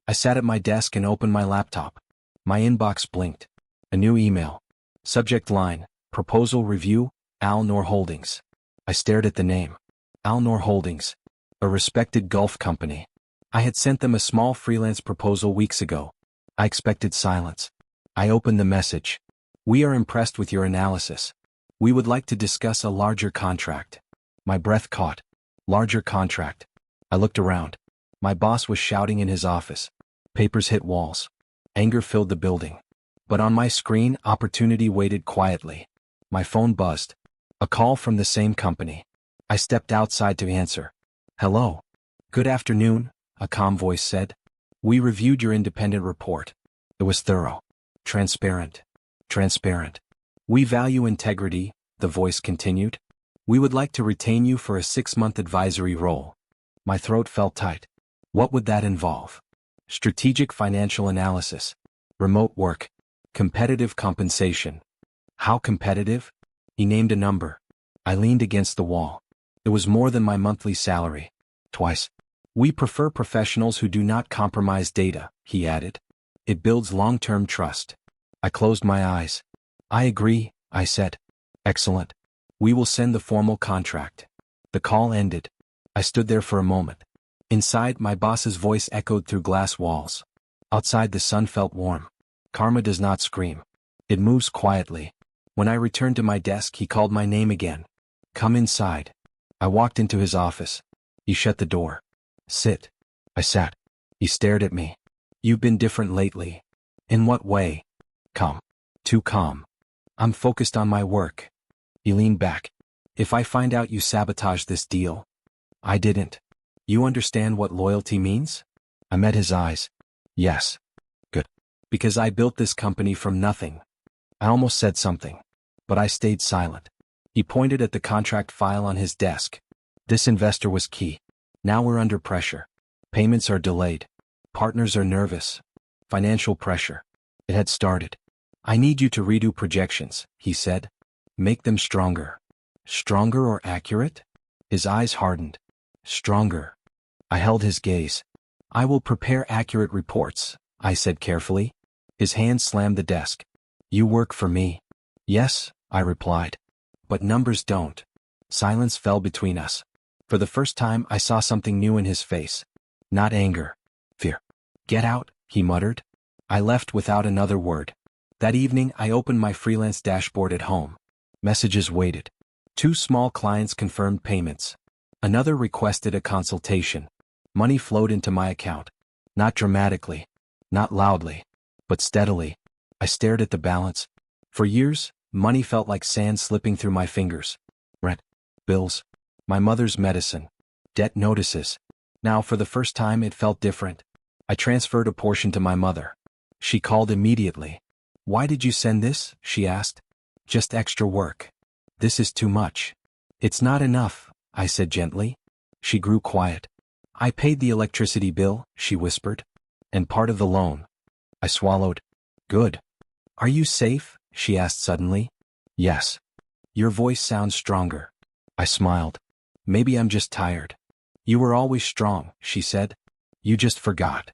I sat at my desk and opened my laptop. My inbox blinked. A new email. Subject line, Proposal Review, Al Noor Holdings. I stared at the name. Al Noor Holdings. A respected Gulf company. I had sent them a small freelance proposal weeks ago. I expected silence. I opened the message. We are impressed with your analysis. We would like to discuss a larger contract. My breath caught. Larger contract. I looked around. My boss was shouting in his office. Papers hit walls. Anger filled the building. But on my screen, opportunity waited quietly. My phone buzzed. A call from the same company. I stepped outside to answer. Hello. Good afternoon, a calm voice said. We reviewed your independent report. It was thorough. Transparent. Transparent. We value integrity, the voice continued. We would like to retain you for a 6-month advisory role. My throat felt tight. What would that involve? Strategic financial analysis. Remote work. Competitive compensation. How competitive? He named a number. I leaned against the wall. It was more than my monthly salary. Twice. We prefer professionals who do not compromise data, he added. It builds long-term trust. I closed my eyes. I agree, I said. Excellent. We will send the formal contract. The call ended. I stood there for a moment. Inside, my boss's voice echoed through glass walls. Outside, the sun felt warm. Karma does not scream. It moves quietly. When I returned to my desk, he called my name again. Come inside. I walked into his office. He shut the door. Sit. I sat. He stared at me. You've been different lately. In what way? Calm. Too calm. I'm focused on my work. He leaned back. If I find out you sabotaged this deal. I didn't. You understand what loyalty means? I met his eyes. Yes. Good. Because I built this company from nothing. I almost said something, but I stayed silent. He pointed at the contract file on his desk. This investor was key. Now we're under pressure. Payments are delayed. Partners are nervous. Financial pressure. It had started. I need you to redo projections, he said. Make them stronger. Stronger or accurate? His eyes hardened. Stronger. I held his gaze. I will prepare accurate reports, I said carefully. His hand slammed the desk. You work for me. Yes, I replied. But numbers don't. Silence fell between us. For the first time, I saw something new in his face. Not anger. Fear. Get out, he muttered. I left without another word. That evening, I opened my freelance dashboard at home. Messages waited. 2 small clients confirmed payments. Another requested a consultation. Money flowed into my account. Not dramatically. Not loudly. But steadily. I stared at the balance. For years, money felt like sand slipping through my fingers. Rent. Bills. My mother's medicine. Debt notices. Now, for the first time, it felt different. I transferred a portion to my mother. She called immediately. Why did you send this? She asked. Just extra work. This is too much. It's not enough, I said gently. She grew quiet. I paid the electricity bill, she whispered. And part of the loan. I swallowed. Good. Are you safe? She asked suddenly. Yes. Your voice sounds stronger. I smiled. Maybe I'm just tired. You were always strong, she said. You just forgot.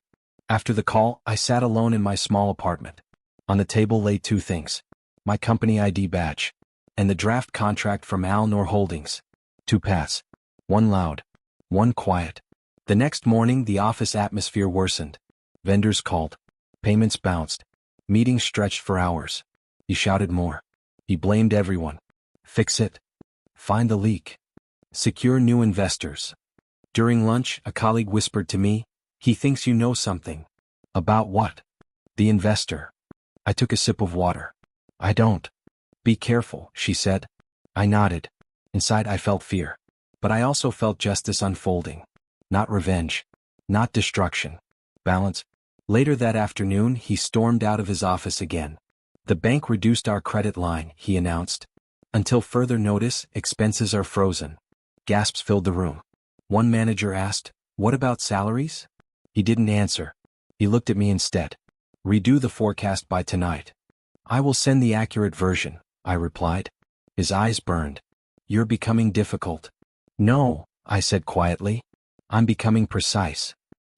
After the call, I sat alone in my small apartment. On the table lay 2 things. My company ID badge. And the draft contract from Al-Noor Holdings. 2 paths. One loud. One quiet. The next morning, the office atmosphere worsened. Vendors called. Payments bounced. Meetings stretched for hours. He shouted more. He blamed everyone. Fix it. Find the leak. Secure new investors. During lunch, a colleague whispered to me, he thinks you know something. About what? The investor. I took a sip of water. I don't. Be careful, she said. I nodded. Inside I felt fear. But I also felt justice unfolding. Not revenge. Not destruction. Balance. Later that afternoon, he stormed out of his office again. The bank reduced our credit line, he announced. Until further notice, expenses are frozen. Gasps filled the room. One manager asked, what about salaries? He didn't answer. He looked at me instead. Redo the forecast by tonight. I will send the accurate version, I replied. His eyes burned. You're becoming difficult. No, I said quietly. I'm becoming precise.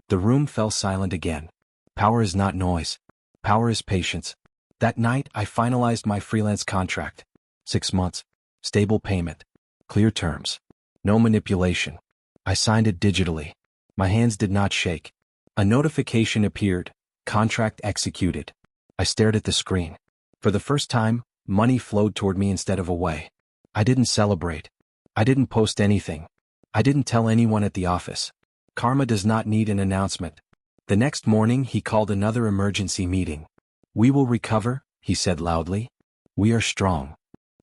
The room fell silent again. Power is not noise. Power is patience. That night, I finalized my freelance contract. 6 months. Stable payment. Clear terms. No manipulation. I signed it digitally. My hands did not shake. A notification appeared. Contract executed. I stared at the screen. For the first time, money flowed toward me instead of away. I didn't celebrate. I didn't post anything. I didn't tell anyone at the office. Karma does not need an announcement. The next morning, he called another emergency meeting. We will recover, he said loudly. We are strong.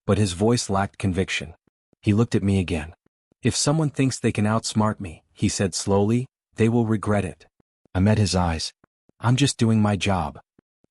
But his voice lacked conviction. He looked at me again. If someone thinks they can outsmart me, he said slowly, they will regret it. I met his eyes. I'm just doing my job.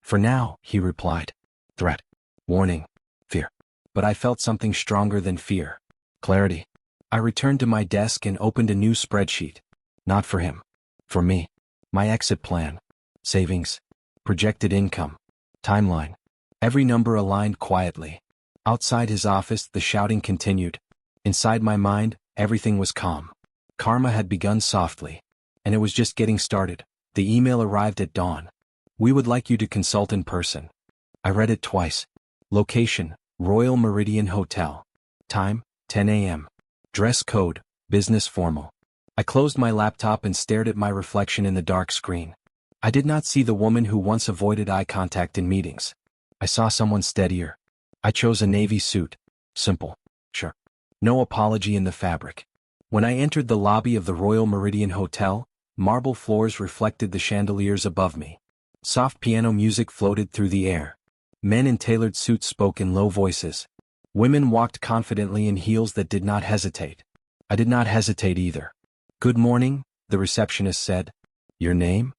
For now, he replied. Threat. Warning. Fear. But I felt something stronger than fear. Clarity. I returned to my desk and opened a new spreadsheet. Not for him. For me. My exit plan. Savings. Projected income. Timeline. Every number aligned quietly. Outside his office, the shouting continued. Inside my mind, everything was calm. Karma had begun softly. And it was just getting started. The email arrived at dawn. We would like you to consult in person. I read it twice. Location, Royal Meridian Hotel. Time, 10 a.m. Dress code, Business formal. I closed my laptop and stared at my reflection in the dark screen. I did not see the woman who once avoided eye contact in meetings. I saw someone steadier. I chose a navy suit. Simple. Sure. No apology in the fabric. When I entered the lobby of the Royal Meridian Hotel, marble floors reflected the chandeliers above me. Soft piano music floated through the air. Men in tailored suits spoke in low voices. Women walked confidently in heels that did not hesitate. I did not hesitate either. "Good morning," the receptionist said. "Your name?"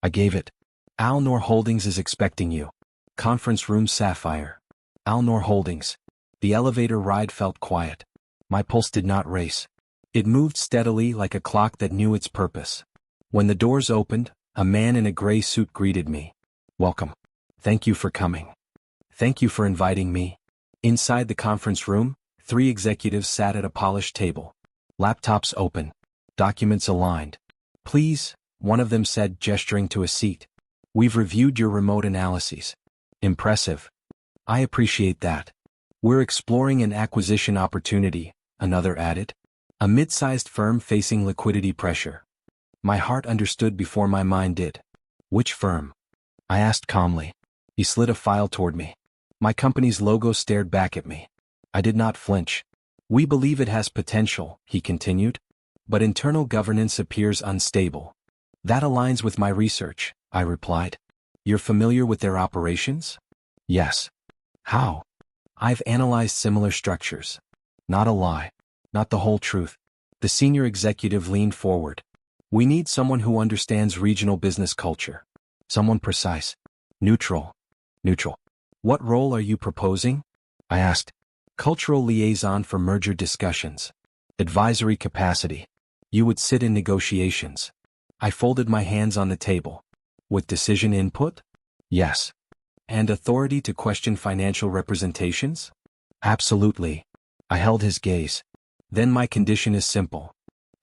I gave it. "Al-Noor Holdings is expecting you. Conference room Sapphire." Al-Noor Holdings. The elevator ride felt quiet. My pulse did not race. It moved steadily like a clock that knew its purpose. When the doors opened, a man in a gray suit greeted me. "Welcome. Thank you for coming. Thank you for inviting me." Inside the conference room, 3 executives sat at a polished table. Laptops open. Documents aligned. "Please," one of them said, gesturing to a seat. "We've reviewed your remote analyses." "Impressive. I appreciate that." "We're exploring an acquisition opportunity," another added. "A mid-sized firm facing liquidity pressure." My heart understood before my mind did. "Which firm?" I asked calmly. He slid a file toward me. My company's logo stared back at me. I did not flinch. "We believe it has potential," he continued, "but internal governance appears unstable." "That aligns with my research," I replied. "You're familiar with their operations?" "Yes." "How?" "I've analyzed similar structures." "Not a lie. Not the whole truth." The senior executive leaned forward. "We need someone who understands regional business culture. Someone precise. Neutral." "Neutral. What role are you proposing?" I asked. "Cultural liaison for merger discussions. Advisory capacity. You would sit in negotiations." I folded my hands on the table. "With decision input?" "Yes." "And authority to question financial representations?" "Absolutely." I held his gaze. "Then my condition is simple."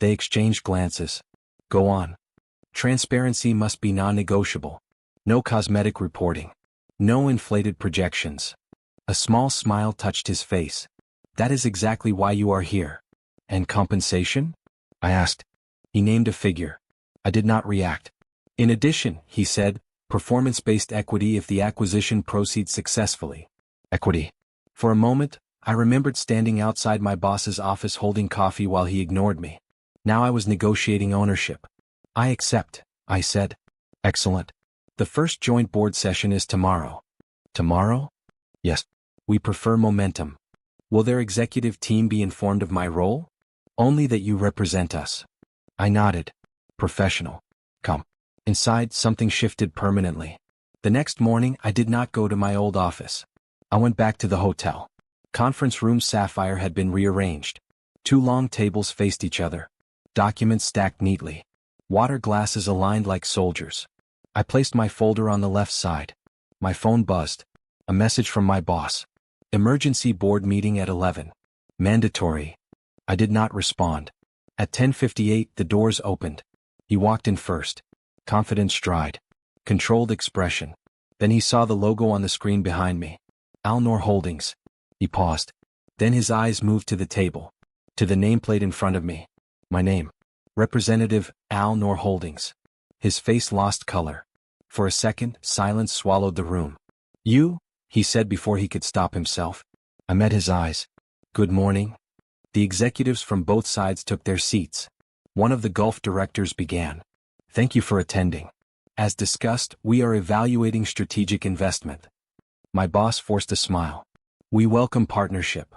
They exchanged glances. "Go on." "Transparency must be non-negotiable. No cosmetic reporting. No inflated projections." A small smile touched his face. "That is exactly why you are here." "And compensation?" I asked. He named a figure. I did not react. "In addition," he said, "performance-based equity if the acquisition proceeds successfully." Equity. For a moment, I remembered standing outside my boss's office holding coffee while he ignored me. Now I was negotiating ownership. "I accept," I said. "Excellent. The first joint board session is tomorrow." "Tomorrow?" "Yes. We prefer momentum." "Will their executive team be informed of my role?" "Only that you represent us." I nodded. "Professional. Come." Inside, something shifted permanently. The next morning, I did not go to my old office. I went back to the hotel. Conference room Sapphire had been rearranged. 2 long tables faced each other. Documents stacked neatly. Water glasses aligned like soldiers. I placed my folder on the left side. My phone buzzed. A message from my boss. "Emergency board meeting at 11. Mandatory." I did not respond. At 10:58, the doors opened. He walked in first. Confident stride. Controlled expression. Then he saw the logo on the screen behind me. Al-Noor Holdings. He paused. Then his eyes moved to the table. To the nameplate in front of me. My name. Representative, Al-Noor Holdings. His face lost color. For a second, silence swallowed the room. "You?" he said before he could stop himself. I met his eyes. "Good morning." The executives from both sides took their seats. One of the Gulf directors began. "Thank you for attending. As discussed, we are evaluating strategic investment." My boss forced a smile. "We welcome partnership."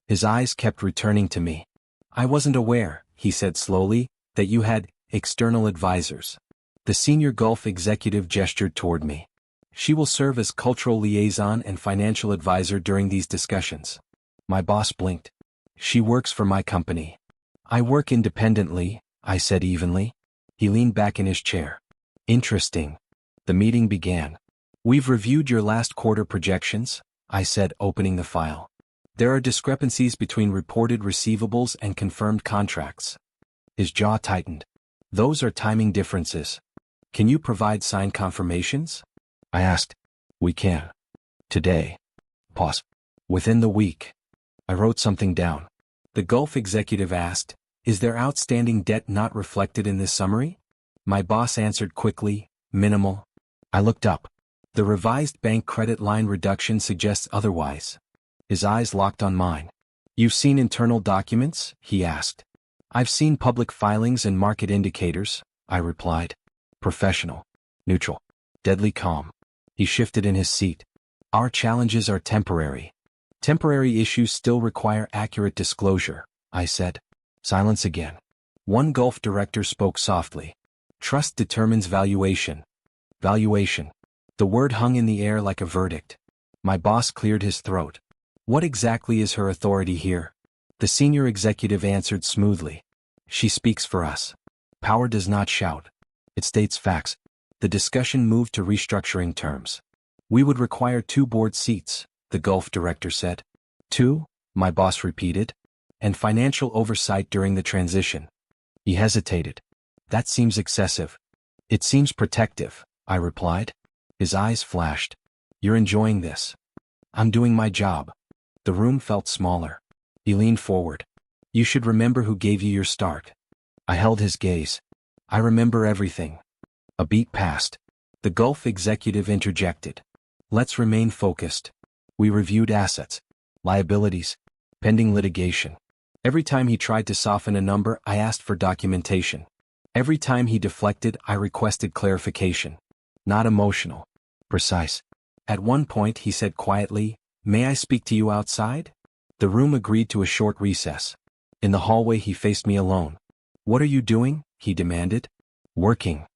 His eyes kept returning to me. "I wasn't aware," he said slowly, "that you had external advisors." The senior Gulf executive gestured toward me. "She will serve as cultural liaison and financial advisor during these discussions." My boss blinked. "She works for my company." "I work independently," I said evenly. He leaned back in his chair. "Interesting." The meeting began. "We've reviewed your last quarter projections," I said, opening the file. "There are discrepancies between reported receivables and confirmed contracts." His jaw tightened. "Those are timing differences. Can you provide signed confirmations?" I asked. "We can." "Today." Pause. "Within the week." I wrote something down. The Gulf executive asked, Is there outstanding debt not reflected in this summary? My boss answered quickly, minimal. I looked up. The revised bank credit line reduction suggests otherwise. His eyes locked on mine. You've seen internal documents? He asked. I've seen public filings and market indicators, I replied. Professional. Neutral. Deadly calm. He shifted in his seat. Our challenges are temporary. Temporary issues still require accurate disclosure, I said. Silence again. One Gulf director spoke softly. Trust determines valuation. Valuation. The word hung in the air like a verdict. My boss cleared his throat. What exactly is her authority here? The senior executive answered smoothly. She speaks for us. Power does not shout. It states facts. The discussion moved to restructuring terms. We would require 2 board seats, the Gulf director said. 2, my boss repeated. And financial oversight during the transition. He hesitated. That seems excessive. It seems protective, I replied. His eyes flashed. You're enjoying this. I'm doing my job. The room felt smaller. He leaned forward. You should remember who gave you your start. I held his gaze. I remember everything. A beat passed. The Gulf executive interjected. Let's remain focused. We reviewed assets, liabilities, pending litigation. Every time he tried to soften a number, I asked for documentation. Every time he deflected, I requested clarification. Not emotional. Precise. At one point he said quietly, "May I speak to you outside?" The room agreed to a short recess. In the hallway he faced me alone. "What are you doing?" he demanded. "Working.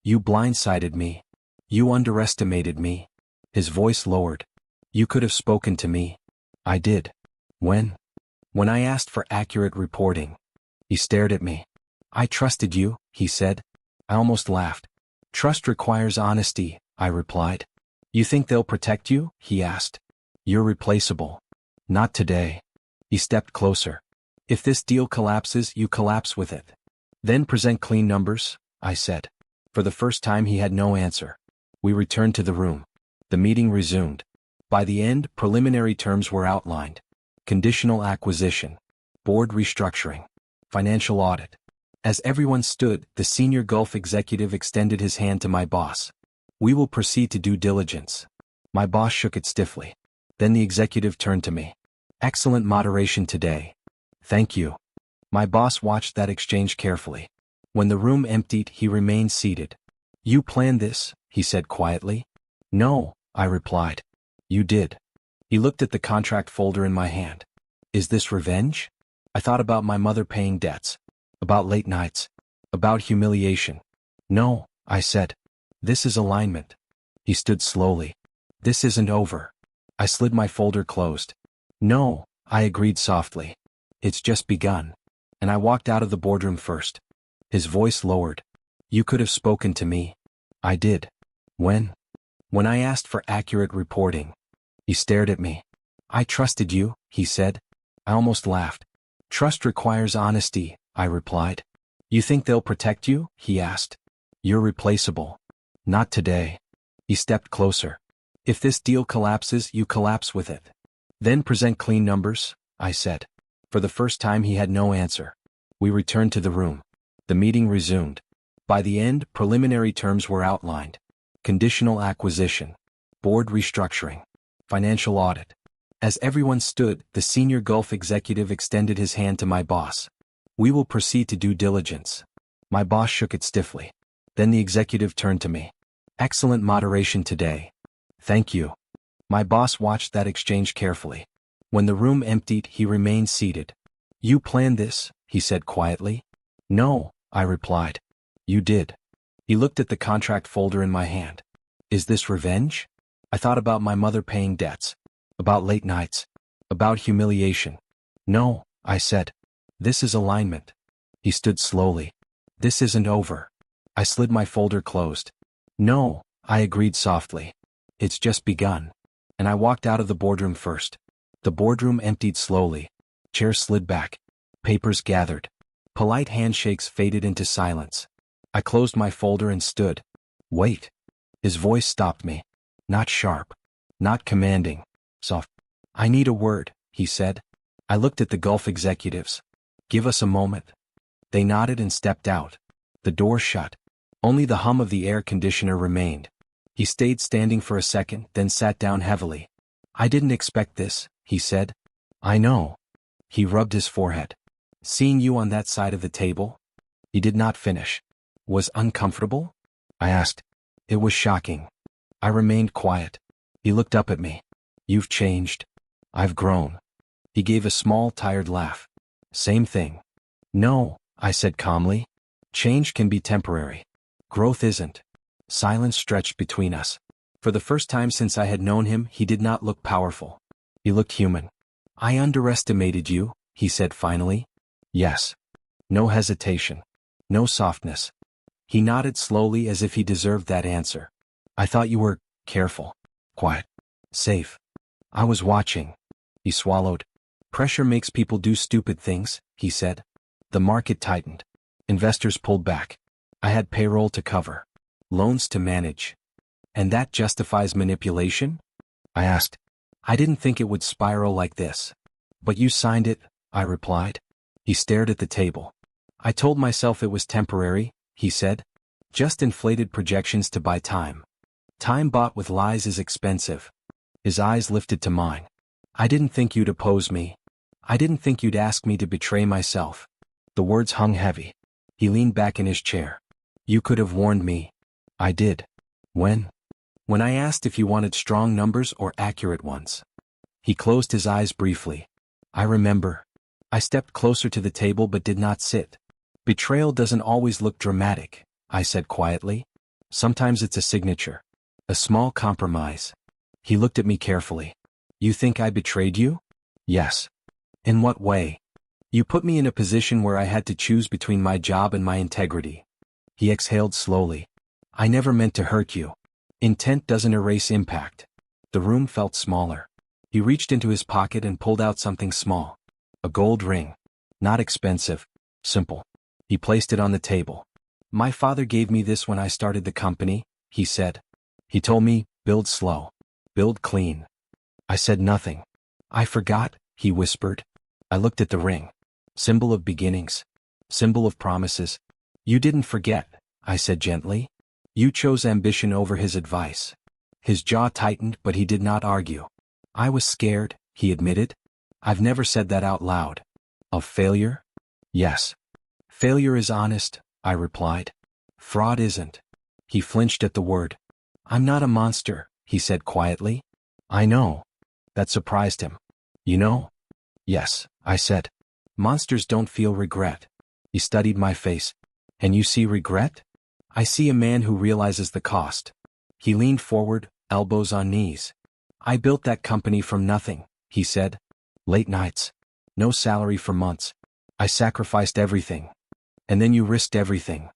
You blindsided me. You underestimated me." His voice lowered. "You could have spoken to me." "I did." "When?" "When I asked for accurate reporting." He stared at me. "I trusted you," he said. I almost laughed. "Trust requires honesty," I replied. "You think they'll protect you?" he asked. "You're replaceable." "Not today." He stepped closer. "If this deal collapses, you collapse with it. Then present clean numbers," I said. For the first time he had no answer. We returned to the room. The meeting resumed. By the end, preliminary terms were outlined. Conditional acquisition. Board restructuring. Financial audit. As everyone stood, the senior Gulf executive extended his hand to my boss. "We will proceed to due diligence." My boss shook it stiffly. Then the executive turned to me. "Excellent moderation today." "Thank you." My boss watched that exchange carefully. When the room emptied, he remained seated. "You planned this?" he said quietly. "No," I replied. "You did." He looked at the contract folder in my hand. "Is this revenge?" I thought about my mother paying debts. About late nights. About humiliation. "No," I said. "This is alignment." He stood slowly. "This isn't over." I slid my folder closed. "No," I agreed softly. "It's just begun." And I walked out of the boardroom first. His voice lowered. "You could have spoken to me." "I did." "When?" "When I asked for accurate reporting." He stared at me. "I trusted you," he said. I almost laughed. "Trust requires honesty," I replied. "You think they'll protect you?" he asked. "You're replaceable." "Not today." He stepped closer. "If this deal collapses, you collapse with it. Then present clean numbers," I said. For the first time he had no answer. We returned to the room. The meeting resumed. By the end, preliminary terms were outlined. Conditional acquisition. Board restructuring. Financial audit. As everyone stood, the senior Gulf executive extended his hand to my boss. "We will proceed to due diligence." My boss shook it stiffly. Then the executive turned to me. "Excellent moderation today." "Thank you." My boss watched that exchange carefully. When the room emptied, he remained seated. "You planned this?" he said quietly. "No," I replied. "You did." He looked at the contract folder in my hand. "Is this revenge?" I thought about my mother paying debts. About late nights. About humiliation. "No," I said. "This is alignment." He stood slowly. "This isn't over." I slid my folder closed. "No," I agreed softly. "It's just begun." And I walked out of the boardroom first. The boardroom emptied slowly. Chairs slid back. Papers gathered. Polite handshakes faded into silence. I closed my folder and stood. "Wait." His voice stopped me. Not sharp. Not commanding. Soft. "I need a word," he said. I looked at the Gulf executives. "Give us a moment." They nodded and stepped out. The door shut. Only the hum of the air conditioner remained. He stayed standing for a second, then sat down heavily. I didn't expect this, he said. I know. He rubbed his forehead. Seeing you on that side of the table? He did not finish. Was uncomfortable? I asked. It was shocking. I remained quiet. He looked up at me. You've changed. I've grown. He gave a small, tired laugh. Same thing. No, I said calmly. Change can be temporary. Growth isn't. Silence stretched between us. For the first time since I had known him, he did not look powerful. He looked human. I underestimated you, he said finally. Yes. No hesitation. No softness. He nodded slowly as if he deserved that answer. I thought you were careful, quiet, safe. I was watching. He swallowed. Pressure makes people do stupid things, he said. The market tightened. Investors pulled back. I had payroll to cover. Loans to manage. And that justifies manipulation? I asked. I didn't think it would spiral like this. But you signed it, I replied. He stared at the table. I told myself it was temporary, he said. Just inflated projections to buy time. Time bought with lies is expensive. His eyes lifted to mine. I didn't think you'd oppose me. I didn't think you'd ask me to betray myself. The words hung heavy. He leaned back in his chair. You could have warned me. I did. When? When I asked if you wanted strong numbers or accurate ones. He closed his eyes briefly. I remember. I stepped closer to the table but did not sit. Betrayal doesn't always look dramatic, I said quietly. Sometimes it's a signature. A small compromise. He looked at me carefully. You think I betrayed you? Yes. In what way? You put me in a position where I had to choose between my job and my integrity. He exhaled slowly. I never meant to hurt you. Intent doesn't erase impact. The room felt smaller. He reached into his pocket and pulled out something small. A gold ring. Not expensive. Simple. He placed it on the table. My father gave me this when I started the company, he said. He told me, build slow. Build clean. I said nothing. I forgot, he whispered. I looked at the ring. Symbol of beginnings. Symbol of promises. You didn't forget, I said gently. You chose ambition over his advice. His jaw tightened, but he did not argue. I was scared, he admitted. I've never said that out loud. Of failure? Yes. Failure is honest, I replied. Fraud isn't. He flinched at the word. I'm not a monster, he said quietly. I know. That surprised him. You know? Yes, I said. Monsters don't feel regret. He studied my face. And you see regret? I see a man who realizes the cost. He leaned forward, elbows on knees. I built that company from nothing, he said. Late nights. No salary for months. I sacrificed everything. And then you risked everything.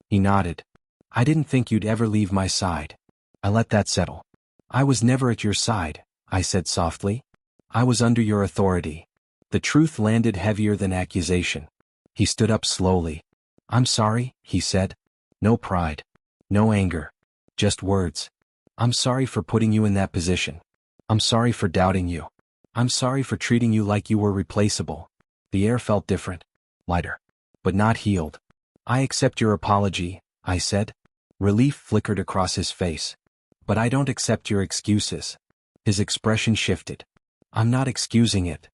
He nodded. I didn't think you'd ever leave my side. I let that settle. I was never at your side, I said softly. I was under your authority. The truth landed heavier than accusation. He stood up slowly. I'm sorry, he said. No pride. No anger. Just words. I'm sorry for putting you in that position. I'm sorry for doubting you. I'm sorry for treating you like you were replaceable. The air felt different. Lighter. But not healed. I accept your apology, I said. Relief flickered across his face. But I don't accept your excuses. His expression shifted. I'm not excusing it.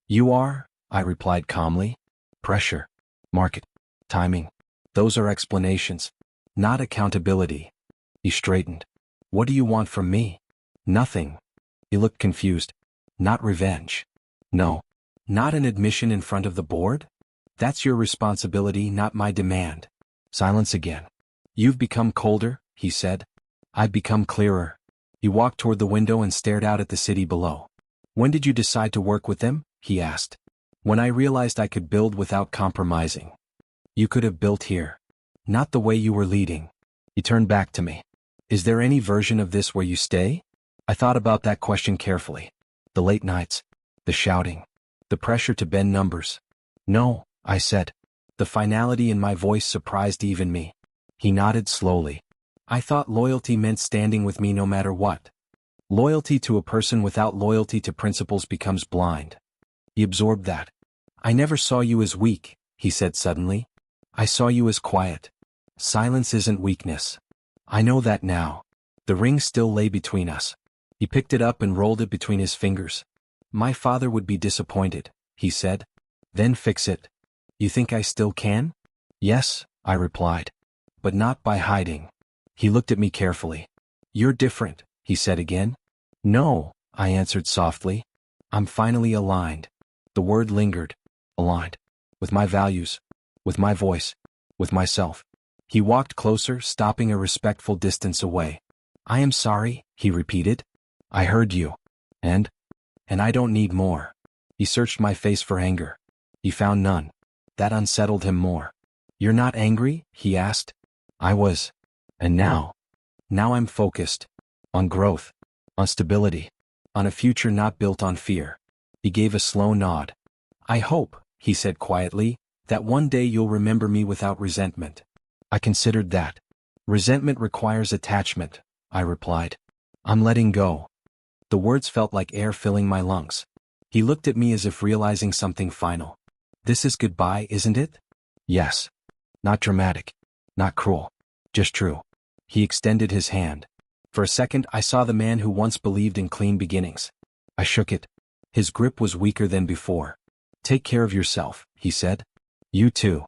You are, I replied calmly. Pressure. Market. Timing. Those are explanations. Not accountability. He straightened. What do you want from me? Nothing. He looked confused. Not revenge. No. Not an admission in front of the board? That's your responsibility, not my demand. Silence again. You've become colder, he said. I've become clearer. He walked toward the window and stared out at the city below. When did you decide to work with them? He asked. When I realized I could build without compromising. You could have built here. Not the way you were leading. He turned back to me. Is there any version of this where you stay? I thought about that question carefully. The late nights. The shouting. The pressure to bend numbers. No, I said. The finality in my voice surprised even me. He nodded slowly. I thought loyalty meant standing with me no matter what. Loyalty to a person without loyalty to principles becomes blind. He absorbed that. I never saw you as weak, he said suddenly. I saw you as quiet. Silence isn't weakness. I know that now. The ring still lay between us. He picked it up and rolled it between his fingers. My father would be disappointed, he said. Then fix it. You think I still can? Yes, I replied. But not by hiding. He looked at me carefully. You're different, he said again. No, I answered softly. I'm finally aligned. The word lingered. Aligned. With my values. With my voice. With myself. He walked closer, stopping a respectful distance away. I am sorry, he repeated. I heard you. And I don't need more. He searched my face for anger. He found none. That unsettled him more. You're not angry? He asked. I was. And now? Now I'm focused. On growth. On stability. On a future not built on fear. He gave a slow nod. I hope, he said quietly, that one day you'll remember me without resentment. I considered that. Resentment requires attachment, I replied. I'm letting go. The words felt like air filling my lungs. He looked at me as if realizing something final. This is goodbye, isn't it? Yes. Not dramatic. Not cruel. Just true. He extended his hand. For a second I saw the man who once believed in clean beginnings. I shook it. His grip was weaker than before. Take care of yourself, he said. You too.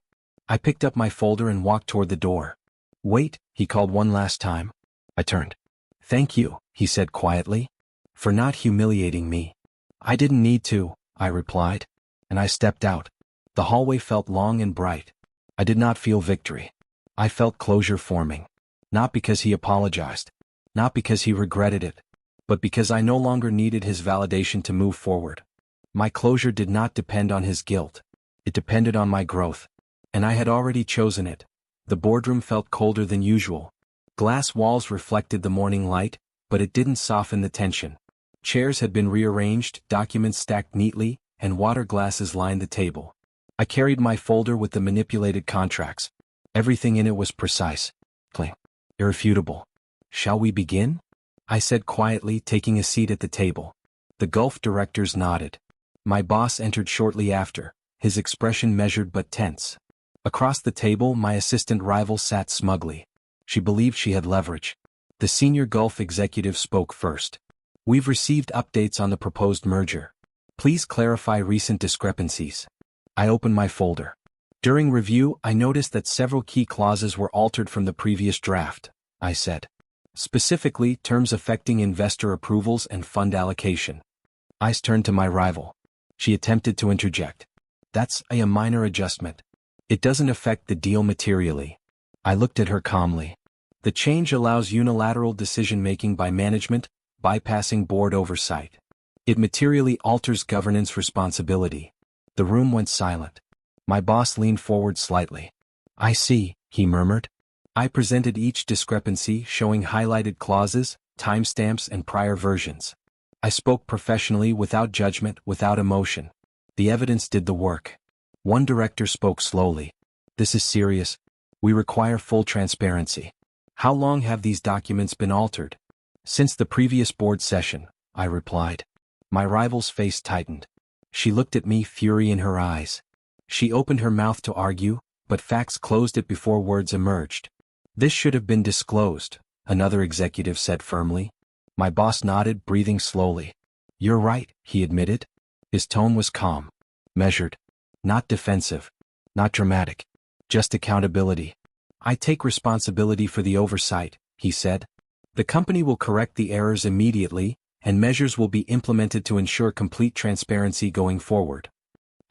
I picked up my folder and walked toward the door. Wait, he called one last time. I turned. Thank you, he said quietly. For not humiliating me. I didn't need to, I replied. And I stepped out. The hallway felt long and bright. I did not feel victory. I felt closure forming. Not because he apologized. Not because he regretted it. But because I no longer needed his validation to move forward. My closure did not depend on his guilt. It depended on my growth. And I had already chosen it. The boardroom felt colder than usual. Glass walls reflected the morning light, but it didn't soften the tension. Chairs had been rearranged, documents stacked neatly, and water glasses lined the table. I carried my folder with the manipulated contracts. Everything in it was precise, clean, irrefutable. Shall we begin? I said quietly, taking a seat at the table. The Gulf directors nodded. My boss entered shortly after, his expression measured but tense. Across the table, my assistant rival sat smugly. She believed she had leverage. The senior Gulf executive spoke first. We've received updates on the proposed merger. Please clarify recent discrepancies. I opened my folder. During review, I noticed that several key clauses were altered from the previous draft, I said. Specifically, terms affecting investor approvals and fund allocation. I turned to my rival. She attempted to interject. That's a minor adjustment. It doesn't affect the deal materially. I looked at her calmly. The change allows unilateral decision-making by management, bypassing board oversight. It materially alters governance responsibility. The room went silent. My boss leaned forward slightly. I see, he murmured. I presented each discrepancy, showing highlighted clauses, timestamps, and prior versions. I spoke professionally, without judgment, without emotion. The evidence did the work. One director spoke slowly. This is serious. We require full transparency. How long have these documents been altered? Since the previous board session, I replied. My rival's face tightened. She looked at me, fury in her eyes. She opened her mouth to argue, but facts closed it before words emerged. This should have been disclosed, another executive said firmly. My boss nodded, breathing slowly. You're right, he admitted. His tone was calm, measured, not defensive, not dramatic, just accountability. I take responsibility for the oversight, he said. The company will correct the errors immediately, and measures will be implemented to ensure complete transparency going forward.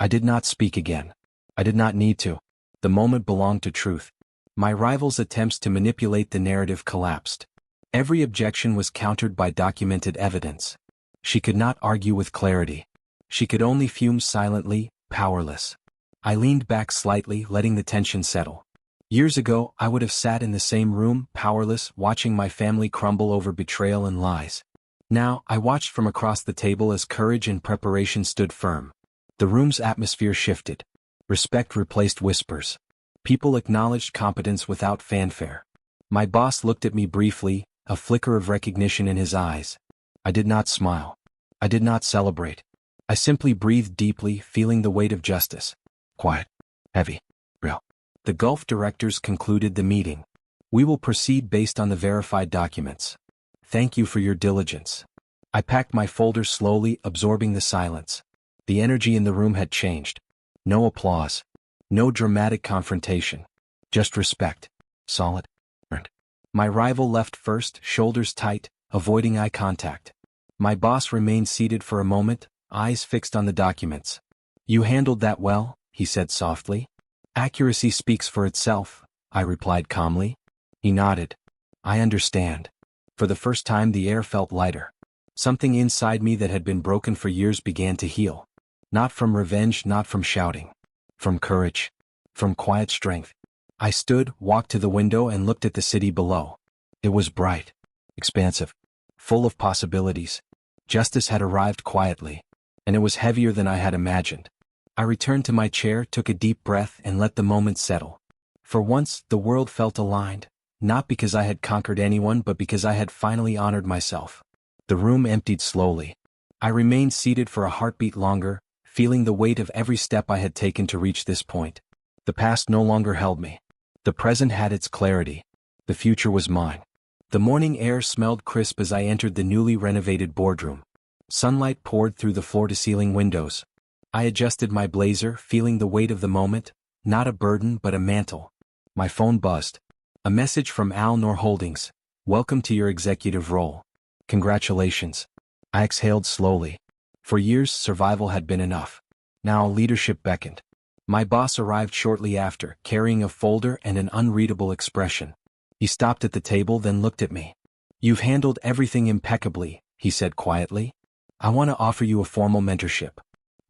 I did not speak again. I did not need to. The moment belonged to truth. My rival's attempts to manipulate the narrative collapsed. Every objection was countered by documented evidence. She could not argue with clarity. She could only fume silently, powerless. I leaned back slightly, letting the tension settle. Years ago, I would have sat in the same room, powerless, watching my family crumble over betrayal and lies. Now, I watched from across the table as courage and preparation stood firm. The room's atmosphere shifted. Respect replaced whispers. People acknowledged competence without fanfare. My boss looked at me briefly, a flicker of recognition in his eyes. I did not smile. I did not celebrate. I simply breathed deeply, feeling the weight of justice. Quiet. Heavy. Real. The Gulf directors concluded the meeting. We will proceed based on the verified documents. Thank you for your diligence. I packed my folder slowly, absorbing the silence. The energy in the room had changed. No applause. No dramatic confrontation. Just respect. Solid. Earned. My rival left first, shoulders tight, avoiding eye contact. My boss remained seated for a moment, eyes fixed on the documents. You handled that well, he said softly. Accuracy speaks for itself, I replied calmly. He nodded. I understand. For the first time the air felt lighter. Something inside me that had been broken for years began to heal. Not from revenge, not from shouting. From courage. From quiet strength. I stood, walked to the window and looked at the city below. It was bright. Expansive. Full of possibilities. Justice had arrived quietly. And it was heavier than I had imagined. I returned to my chair, took a deep breath and let the moment settle. For once, the world felt aligned. Not because I had conquered anyone but because I had finally honored myself. The room emptied slowly. I remained seated for a heartbeat longer, feeling the weight of every step I had taken to reach this point. The past no longer held me. The present had its clarity. The future was mine. The morning air smelled crisp as I entered the newly renovated boardroom. Sunlight poured through the floor-to-ceiling windows. I adjusted my blazer, feeling the weight of the moment, not a burden but a mantle. My phone buzzed. A message from Al Noor Holdings. Welcome to your executive role. Congratulations. I exhaled slowly. For years, survival had been enough. Now leadership beckoned. My boss arrived shortly after, carrying a folder and an unreadable expression. He stopped at the table, then looked at me. You've handled everything impeccably, he said quietly. I want to offer you a formal mentorship.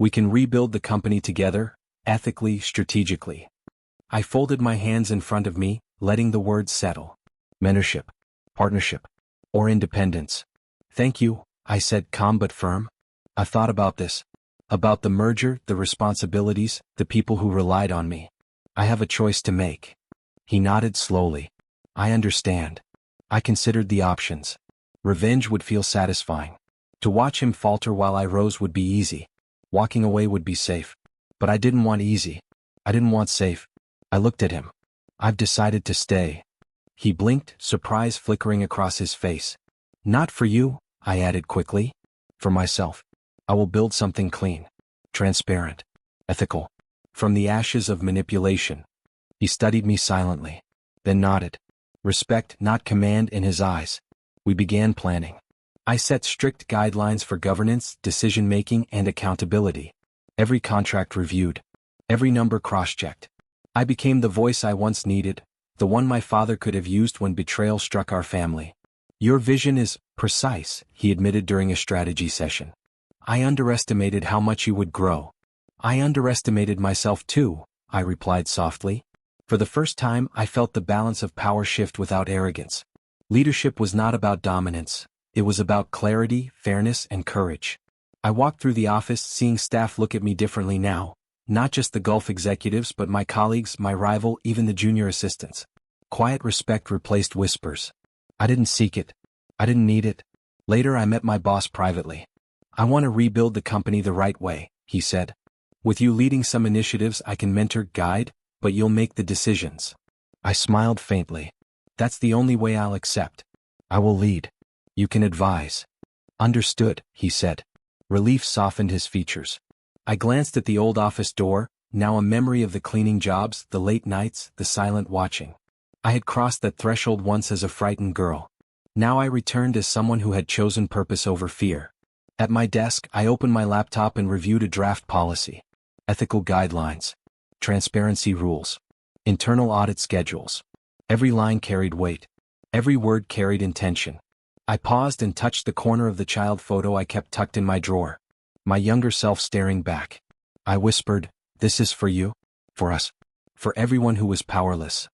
We can rebuild the company together, ethically, strategically. I folded my hands in front of me, letting the words settle. Mentorship, partnership, or independence. Thank you, I said, calm but firm. I thought about this. About the merger, the responsibilities, the people who relied on me. I have a choice to make. He nodded slowly. I understand. I considered the options. Revenge would feel satisfying. To watch him falter while I rose would be easy. Walking away would be safe. But I didn't want easy. I didn't want safe. I looked at him. I've decided to stay. He blinked, surprise flickering across his face. Not for you, I added quickly. For myself. I will build something clean. Transparent. Ethical. From the ashes of manipulation. He studied me silently. Then nodded. Respect, not command, in his eyes. We began planning. I set strict guidelines for governance, decision-making, and accountability. Every contract reviewed. Every number cross-checked. I became the voice I once needed, the one my father could have used when betrayal struck our family. Your vision is precise, he admitted during a strategy session. I underestimated how much you would grow. I underestimated myself too, I replied softly. For the first time, I felt the balance of power shift without arrogance. Leadership was not about dominance. It was about clarity, fairness, and courage. I walked through the office, seeing staff look at me differently now. Not just the Gulf executives but my colleagues, my rival, even the junior assistants. Quiet respect replaced whispers. I didn't seek it. I didn't need it. Later I met my boss privately. I want to rebuild the company the right way, he said. With you leading some initiatives I can mentor, guide, but you'll make the decisions. I smiled faintly. That's the only way I'll accept. I will lead. You can advise. Understood, he said. Relief softened his features. I glanced at the old office door, now a memory of the cleaning jobs, the late nights, the silent watching. I had crossed that threshold once as a frightened girl. Now I returned as someone who had chosen purpose over fear. At my desk, I opened my laptop and reviewed a draft policy. Ethical guidelines. Transparency rules. Internal audit schedules. Every line carried weight. Every word carried intention. I paused and touched the corner of the child photo I kept tucked in my drawer. My younger self staring back. I whispered, "This is for you, for us, for everyone who was powerless."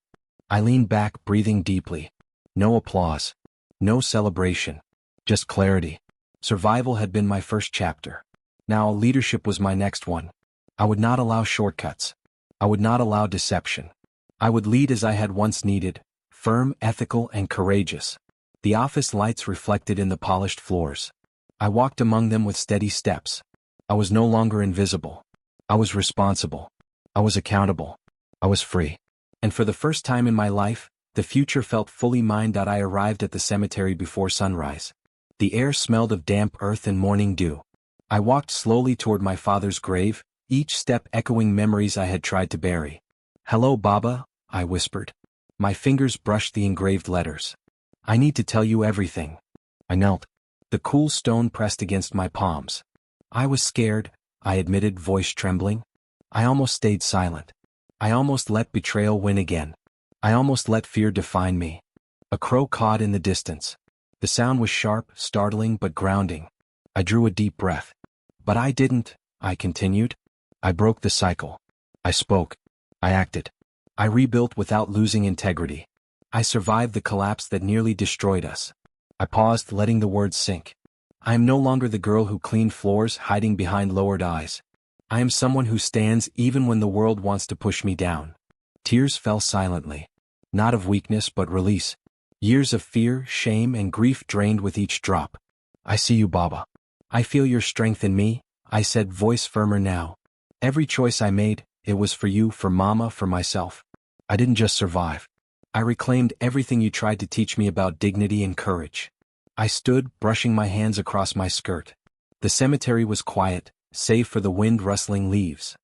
I leaned back, breathing deeply. No applause. No celebration. Just clarity. Survival had been my first chapter. Now leadership was my next one. I would not allow shortcuts. I would not allow deception. I would lead as I had once needed, firm, ethical, and courageous. The office lights reflected in the polished floors. I walked among them with steady steps. I was no longer invisible. I was responsible. I was accountable. I was free. And for the first time in my life, the future felt fully mine. I arrived at the cemetery before sunrise. The air smelled of damp earth and morning dew. I walked slowly toward my father's grave, each step echoing memories I had tried to bury. "Hello, Baba," I whispered. My fingers brushed the engraved letters. "I need to tell you everything." I knelt. The cool stone pressed against my palms. "I was scared," I admitted, voice trembling. "I almost stayed silent. I almost let betrayal win again. I almost let fear define me." A crow cawed in the distance. The sound was sharp, startling, but grounding. I drew a deep breath. "But I didn't," I continued. "I broke the cycle. I spoke. I acted. I rebuilt without losing integrity. I survived the collapse that nearly destroyed us." I paused, letting the words sink. "I am no longer the girl who cleaned floors, hiding behind lowered eyes. I am someone who stands even when the world wants to push me down." Tears fell silently. Not of weakness but release. Years of fear, shame, and grief drained with each drop. "I see you, Baba. I feel your strength in me," I said, voice firmer now. "Every choice I made, it was for you, for Mama, for myself. I didn't just survive. I reclaimed everything you tried to teach me about dignity and courage." I stood, brushing my hands across my skirt. The cemetery was quiet, save for the wind rustling leaves.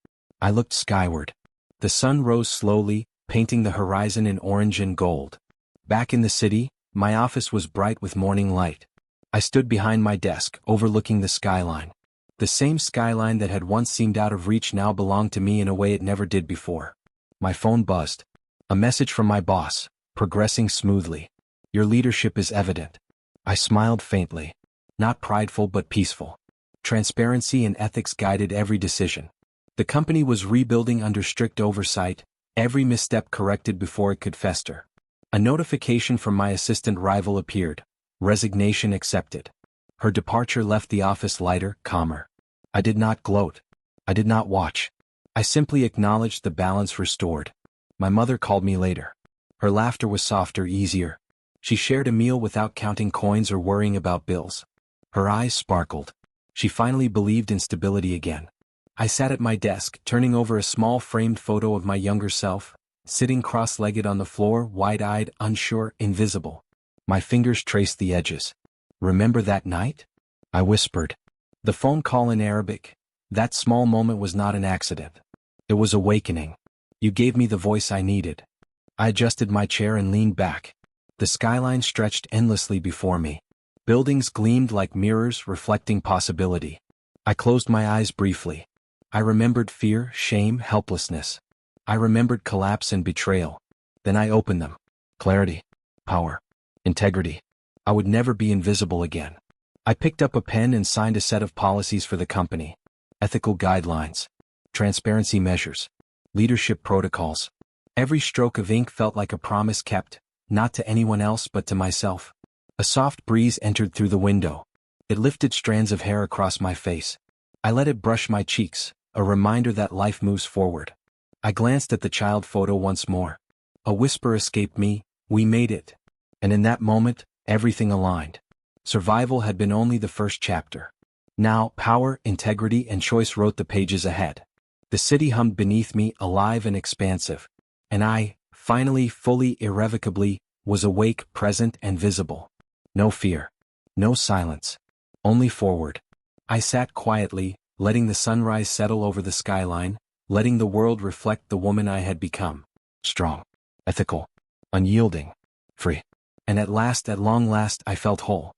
I looked skyward. The sun rose slowly, painting the horizon in orange and gold. Back in the city, my office was bright with morning light. I stood behind my desk, overlooking the skyline. The same skyline that had once seemed out of reach now belonged to me in a way it never did before. My phone buzzed. A message from my boss, progressing smoothly. "Your leadership is evident." I smiled faintly. Not prideful but peaceful. Transparency and ethics guided every decision. The company was rebuilding under strict oversight, every misstep corrected before it could fester. A notification from my assistant rival appeared. Resignation accepted. Her departure left the office lighter, calmer. I did not gloat. I did not watch. I simply acknowledged the balance restored. My mother called me later. Her laughter was softer, easier. She shared a meal without counting coins or worrying about bills. Her eyes sparkled. She finally believed in stability again. I sat at my desk, turning over a small framed photo of my younger self, sitting cross-legged on the floor, wide-eyed, unsure, invisible. My fingers traced the edges. "Remember that night?" I whispered. The phone call in Arabic. That small moment was not an accident. It was awakening. "You gave me the voice I needed." I adjusted my chair and leaned back. The skyline stretched endlessly before me. Buildings gleamed like mirrors, reflecting possibility. I closed my eyes briefly. I remembered fear, shame, helplessness. I remembered collapse and betrayal. Then I opened them. Clarity. Power. Integrity. I would never be invisible again. I picked up a pen and signed a set of policies for the company. Ethical guidelines. Transparency measures. Leadership protocols. Every stroke of ink felt like a promise kept, not to anyone else but to myself. A soft breeze entered through the window. It lifted strands of hair across my face. I let it brush my cheeks, a reminder that life moves forward. I glanced at the child photo once more. A whisper escaped me, "We made it." And in that moment, everything aligned. Survival had been only the first chapter. Now, power, integrity, and choice wrote the pages ahead. The city hummed beneath me, alive and expansive. And I, finally, fully, irrevocably, was awake, present, and visible. No fear. No silence. Only forward. I sat quietly, letting the sunrise settle over the skyline, letting the world reflect the woman I had become. Strong. Ethical. Unyielding. Free. And at long last, I felt whole.